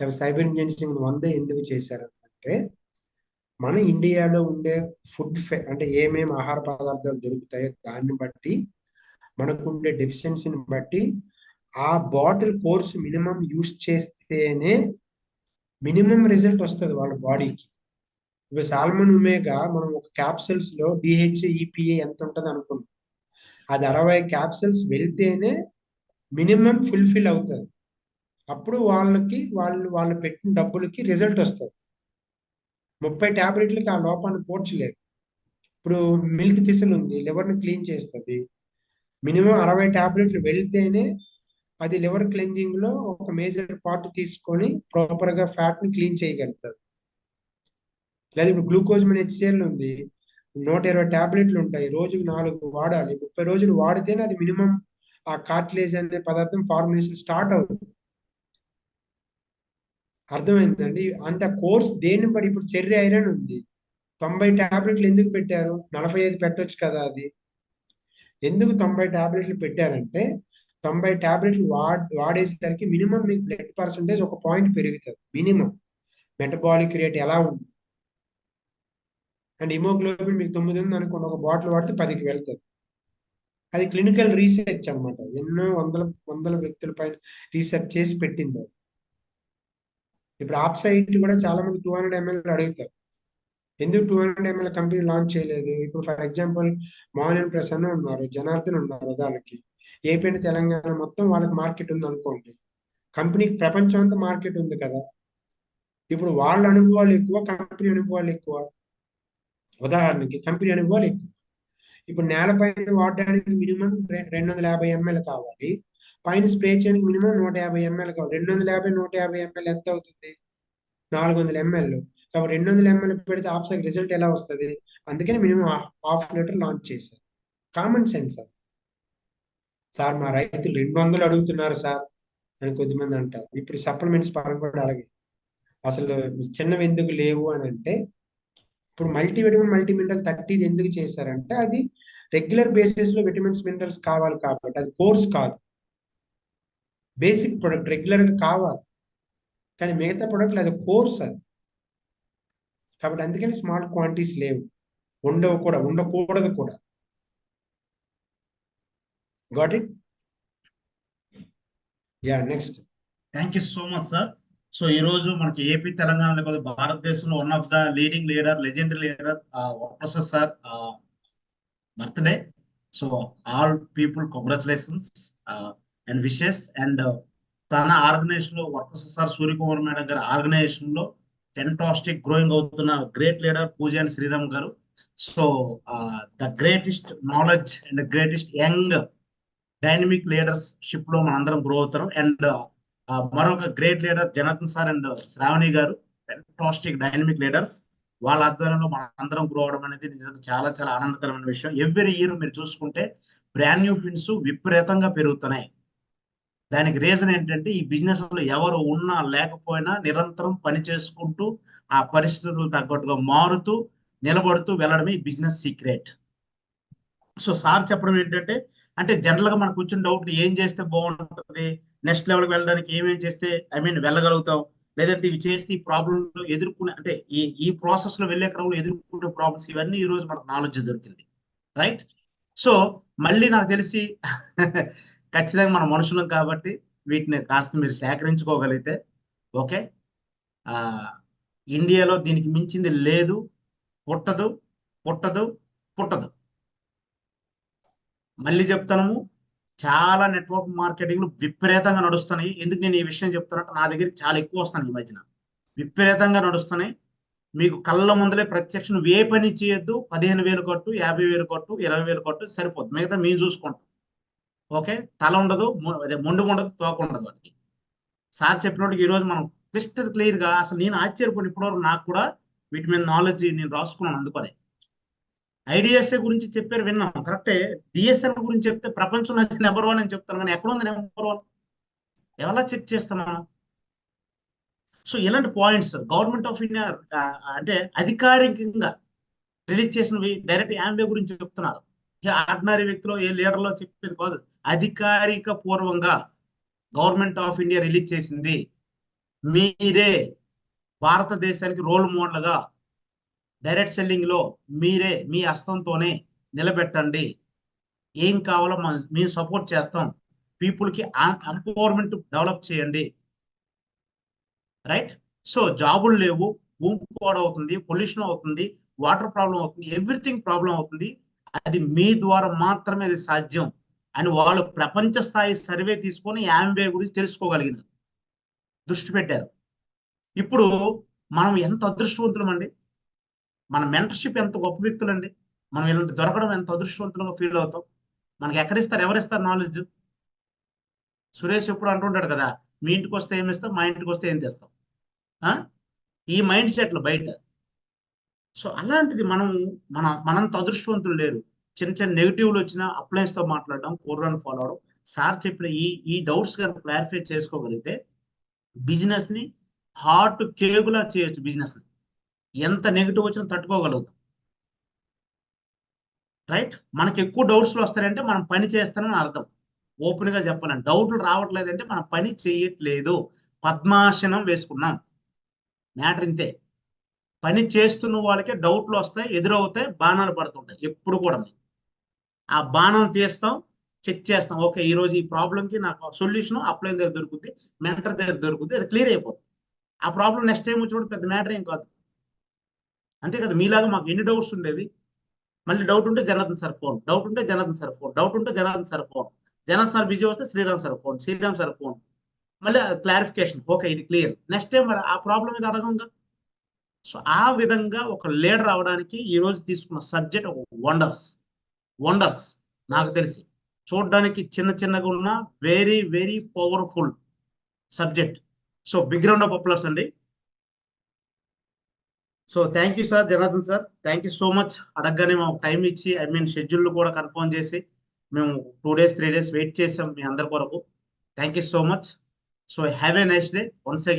లేకపోతే సైబర్ ఇంజనీరింగ్ 100 ఎందుకు చేశారు అంటే, మన ఇండియాలో ఉండే ఫుడ్ అంటే ఏమేమి ఆహార పదార్థాలు దొరుకుతాయో దాన్ని బట్టి, మనకుండే డెఫిషియన్సీని బట్టి ఆ బాటిల్ కోర్స్ మినిమం యూస్ చేస్తేనే మినిమం రిజల్ట్ వస్తుంది వాళ్ళ బాడీకి. ఇప్పుడు సాల్మన్ ఒమేగా మనం ఒక క్యాప్సూల్స్ లో డిహెచ్ఏ ఈపీఏ ఎంత ఉంటుంది అనుకున్నాం, అది 60 క్యాప్సూల్స్ వెళ్తేనే మినిమం ఫుల్ఫిల్ అవుతుంది. అప్పుడు వాళ్ళు పెట్టిన డబ్బులకి రిజల్ట్ వస్తుంది. 30 టాబ్లెట్లకి ఆ లోపాన్ని పోడ్చలేదు. ఇప్పుడు మిల్క్ థిసిన్ ఉంది, లివర్ని క్లీన్ చేస్తుంది. మినిమం 60 టాబ్లెట్లు వెళ్తేనే అది లివర్ క్లెన్జింగ్ లో ఒక మేజర్ పార్ట్ తీసుకొని ప్రాపర్ గా ఫ్యాట్ ని క్లీన్ చేయగలుగుతుంది. లేదా ఇప్పుడు గ్లూకోజమన్ హెచ్సిఎల్ ఉంది, 120 టాబ్లెట్లు ఉంటాయి, రోజుకు 4 వాడాలి. 30 రోజులు వాడితేనే అది మినిమం ఆ కార్టిలేజ్ అనే పదార్థం ఫార్మేషన్ స్టార్ట్ అవుతుంది. అర్థమైందండి? అంటే ఆ కోర్స్ దేన్ని బట్టి, ఇప్పుడు చెర్రీ ఐరన్ ఉంది, 90 టాబ్లెట్లు ఎందుకు పెట్టారు? 45 పెట్టొచ్చు కదా. అది ఎందుకు 90 టాబ్లెట్లు పెట్టారంటే, 90 టాబ్లెట్లు వాడేసరికి మినిమం మీకు బ్లడ్ పర్సంటేజ్ ఒక పాయింట్ పెరుగుతుంది. మినిమం మెటబాలిక్ రేట్ ఎలా ఉంది అండ్ హిమోగ్లోబిన్ మీకు 9 ఉంది అనుకోండి, ఒక బాటిల్ వాడితే 10కి వెళ్తుంది. అది క్లినికల్ రీసెర్చ్ అనమాట. ఎన్నో వందల వ్యక్తులపై రీసెర్చ్ చేసి పెట్టింది. ఇప్పుడు ఆప్సైట్ కూడా చాలా మంది 200 ml అడుగుతారు. ఎందుకు 200 ml కంపెనీ లాంచ్ చేయలేదు? ఇప్పుడు ఫర్ ఎగ్జాంపుల్ మోహన్ ప్రసన్న ఉన్నారు, జనార్దన్ ఉన్నారు, వాళ్ళకి ఏపీ తెలంగాణ మొత్తం వాళ్ళకి మార్కెట్ ఉంది అనుకోండి. కంపెనీకి ప్రపంచం అంతా మార్కెట్ ఉంది కదా. ఇప్పుడు వాళ్ళ అనుభవాలు ఎక్కువ, కంపెనీ అనుభవాలు ఎక్కువ. ఉదాహరణకి కంపెనీ అనుభవాలు ఎక్కువ. ఇప్పుడు నేలపైన వాడడానికి మినిమం 250 ml కావాలి, పైన స్ప్రే చేయడానికి మినిమం 150 ml కావాలి. 250, 150 ml ఎంత అవుతుంది? 400 ml. కాబట్టి 200 ml పెడితే ఆప్సైక్ రిజల్ట్ ఎలా వస్తుంది? అందుకని మినిమం 1/2 లీటర్ లాంచ్ చేశారు. కామన్ సెన్స్ అది. సార్ మా రైతులు 200 అడుగుతున్నారు సార్ అని కొద్దిమంది అంటారు. ఇప్పుడు సప్లిమెంట్స్ పరంగా కూడా అలాగే, అసలు చిన్నవి ఎందుకు లేవు అని అంటే, ఇప్పుడు మల్టీవిటమిన్ మల్టీమినరల్ 30 ఎందుకు చేశారంటే, అది రెగ్యులర్ బేసిస్ లో విటమిన్స్ మినరల్స్ కావాలి కాబట్టి, అది కోర్స్ కాదు, బేసిక్ ప్రొడక్ట్ రెగ్యులర్ గా కావాలి. కానీ మిగతా ప్రొడక్ట్లు అది కోర్స్ అది. కాబట్టి అందుకని స్మాల్ క్వాంటిటీస్ లేవు, ఉండకూడదు కూడా. Got it? Yeah, next. Thank you so much sir. So ఈ రోజు మనకి ఏపీ తెలంగాణ కాదు, భారతదేశంలో one of the leading leader, legendary leader Varaprasad sir birthday. So all people congratulations and wishes. And తన ఆర్గనైజేషన్ లో వరప్రసాద్ సార్, సూర్యకుమార్ మేడం గారి ఆర్గనైజేషన్ లో fantastic growing అవుతున్న గ్రేట్ లీడర్ పూజాని శ్రీరామ్ గారు. So the greatest knowledge and greatest young dynamic leadership లో మనందరం grow అవుతారు. And మరొక great leader Janardhan sir and Shravani గారు, ఫెంటాస్టిక్ డైనమిక్ లీడర్స్. వాళ్ళ ఆధ్వర్యంలో మనం అందరం గ్రో అవడం అనేది నిజంగా చాలా చాలా ఆనందకరమైన విషయం. ఎవ్రీ ఇయర్ మీరు చూసుకుంటే బ్రాండ్ న్యూ పిన్స్ విపరీతంగా పెరుగుతున్నాయి. దానికి రీజన్ ఏంటంటే, ఈ బిజినెస్ లో ఎవరు ఉన్నా లేకపోయినా నిరంతరం పని చేసుకుంటూ ఆ పరిస్థితులు తగ్గట్టుగా మారుతూ నిలబడుతూ వెళ్ళడమే ఈ బిజినెస్ సీక్రెట్. సో సార్ చెప్పడం ఏంటంటే, అంటే జనరల్ గా మనకు కూర్చుని డౌట్, ఏం చేస్తే బాగుంటుంది, నెక్స్ట్ లెవెల్కి వెళ్ళడానికి ఏమేం చేస్తే వెళ్ళగలుగుతాం, లేదంటే ఇవి చేస్తే ఈ ప్రాబ్లమ్ ఎదుర్కొనే, అంటే ఈ ప్రాసెస్ లో వెళ్ళే క్రమంలో ఎదుర్కొనే ప్రాబ్లమ్స్, ఇవన్నీ ఈ రోజు మనకు నాలెడ్జ్ దొరికింది, రైట్? సో మళ్ళీ నాకు తెలిసి ఖచ్చితంగా మన మనుషులం కాబట్టి వీటిని కాస్త మీరు సేకరించుకోగలిగితే ఓకే. ఇండియాలో దీనికి మించింది లేదు, పుట్టదు పుట్టదు పుట్టదు. మళ్ళీ చెప్తాను, చాలా నెట్వర్క్ మార్కెటింగ్లు విపరీతంగా నడుస్తున్నాయి. ఎందుకు నేను ఈ విషయం చెప్తున్నట్టు, నా దగ్గరికి చాలా ఎక్కువ వస్తాను ఈ మధ్యన, విపరీతంగా నడుస్తున్నాయి. మీకు కళ్ళ ముందలే ప్రత్యక్ష, నువ్వు ఏ పని చేయొద్దు, 15,000 కొట్టు, 50,000 కొట్టు, 20,000 కొట్టు, సరిపోతుంది. మిగతా మేము చూసుకుంటాం. ఓకే. తల ఉండదు, అదే మొండు ఉండదు, తోక ఉండదు వాటికి. సార్ చెప్పినట్టుగా ఈరోజు మనం క్రిస్టల్ క్లియర్ గా, అసలు నేను ఆశ్చర్యపోయి ఇప్పటివరకు నాకు కూడా వీటి మీద నాలెడ్జ్ నేను రాసుకున్నాను. అందుకనే ఐడిఎస్ఏ గురించి చెప్పారు, విన్నాం, కరెక్టే. డిఎస్ఎల్ గురించి చెప్తే ప్రపంచంలో నెంబర్ 1 అని చెప్తాను, కానీ ఎక్కడ ఉంది నెంబర్ 1? ఎలా చెక్ చేస్తాం మనం? సో ఇలాంటి పాయింట్స్ గవర్నమెంట్ ఆఫ్ ఇండియా అంటే అధికారికంగా రిలీజ్ చేసినవి డైరెక్ట్ యాంబే గురించి చెప్తున్నారు. ఆర్డినరీ వ్యక్తిలో ఏ లీడర్లో చెప్పేది కాదు, అధికారిక పూర్వంగా గవర్నమెంట్ ఆఫ్ ఇండియా రిలీజ్ చేసింది. మీరే భారతదేశానికి రోల్ మోడల్గా డైరెక్ట్ సెల్లింగ్ లో మీరే మీ హస్తంతోనే నిలబెట్టండి. ఏం కావాలో మేము సపోర్ట్ చేస్తాం. పీపుల్ కి ఎంపవర్మెంట్ డెవలప్ చేయండి. రైట్. సో జాబులు లేవు, భూమి పోవడం అవుతుంది, పొల్యూషన్ అవుతుంది, వాటర్ ప్రాబ్లం అవుతుంది, ఎవ్రీథింగ్ ప్రాబ్లం అవుతుంది. అది మీ ద్వారా మాత్రమే అది సాధ్యం అని వాళ్ళు ప్రపంచ స్థాయి సర్వే తీసుకొని యాంబే గురించి తెలుసుకోగలిగినారు, దృష్టి పెట్టారు. ఇప్పుడు మనం ఎంత అదృష్టవంతులం అండి, మన మెంటర్షిప్ ఎంత గొప్ప వ్యక్తులండి, మనం ఇలాంటి దొరకడం ఎంత అదృష్టవంతులుగా ఫీల్ అవుతాం. మనకి ఎక్కడిస్తారు, ఎవరిస్తారు నాలెడ్జ్? సురేష్ ఎప్పుడు అంటుంటాడు కదా, మీ ఇంటికి వస్తే ఏమి ఇస్తాం, మా ఇంటికి వస్తే ఏం తెస్తాం. ఈ మైండ్ సెట్లు బయట. సో అలాంటిది మనంత అదృష్టవంతులు లేరు. చిన్న చిన్న నెగిటివ్లు వచ్చినా అప్లయన్స్ తో మాట్లాడడం, కోర్రాన్ని ఫాలో అవడం. సార్ చెప్పిన ఈ డౌట్స్ కనుక క్లారిఫై చేసుకోగలిగితే బిజినెస్ ని హార్ట్ కేకులా చేయొచ్చు. బిజినెస్ ని ఎంత నెగిటివ్ వచ్చినా తట్టుకోగలుగుతాం. రైట్. మనకి ఎక్కువ డౌట్స్లు వస్తాయంటే మనం పని చేస్తానని అర్థం. ఓపెన్ గా చెప్పాలంటే డౌట్లు రావట్లేదంటే మనం పని చేయట్లేదు, పద్మాసనం వేసుకున్నాం. మ్యాటర్ ఇంతే. పని చేస్తున్న వాళ్ళకే డౌట్లు వస్తాయి, ఎదురవుతాయి, బాణాలు పడుతుంటాయి ఎప్పుడు కూడా. ఆ బాణం తీస్తాం, చెక్ చేస్తాం. ఓకే, ఈ రోజు ఈ ప్రాబ్లంకి నాకు సొల్యూషన్ అప్లైన్ దగ్గర దొరుకుతుంది, మెంటర్ దగ్గర దొరుకుతుంది, అది క్లియర్ అయిపోతుంది. ఆ ప్రాబ్లం నెక్స్ట్ టైం వచ్చినప్పుడు పెద్ద మ్యాటర్ ఏం కాదు. అంతే కదా. మీలాగా మాకు ఎన్ని డౌట్స్ ఉండేవి, మళ్ళీ డౌట్ ఉంటే జనార్దన్ సార్ ఫోన్, డౌట్ ఉంటే జనార్దన్ సార్ ఫోన్, డౌట్ ఉంటే Janardhan sir phone, Janardhan sir busy వస్తే Sriram sir phone, Sriram sir phone, మళ్ళీ క్లారిఫికేషన్. ఓకే, ఇది క్లియర్, నెక్స్ట్ టైం మరి ఆ ప్రాబ్లం మీద అడగంగా. సో ఆ విధంగా ఒక లీడర్ అవడానికి ఈ రోజు తీసుకున్న సబ్జెక్ట్ ఒక వండర్స్ నాకు తెలిసి. చూడడానికి చిన్నగా ఉన్న very very powerful subject. So big round of applause అండి. So thank you sir, Janardhan sir, thank you so much. అడగగానే మాకు టైం ఇచ్చి, షెడ్యూల్ కూడా కన్ఫర్మ్ చేసి మేము 2 days 3 days వెయిట్ చేసాం మీ అందరి కొరకు. Thank you so much. So have a nice day once again.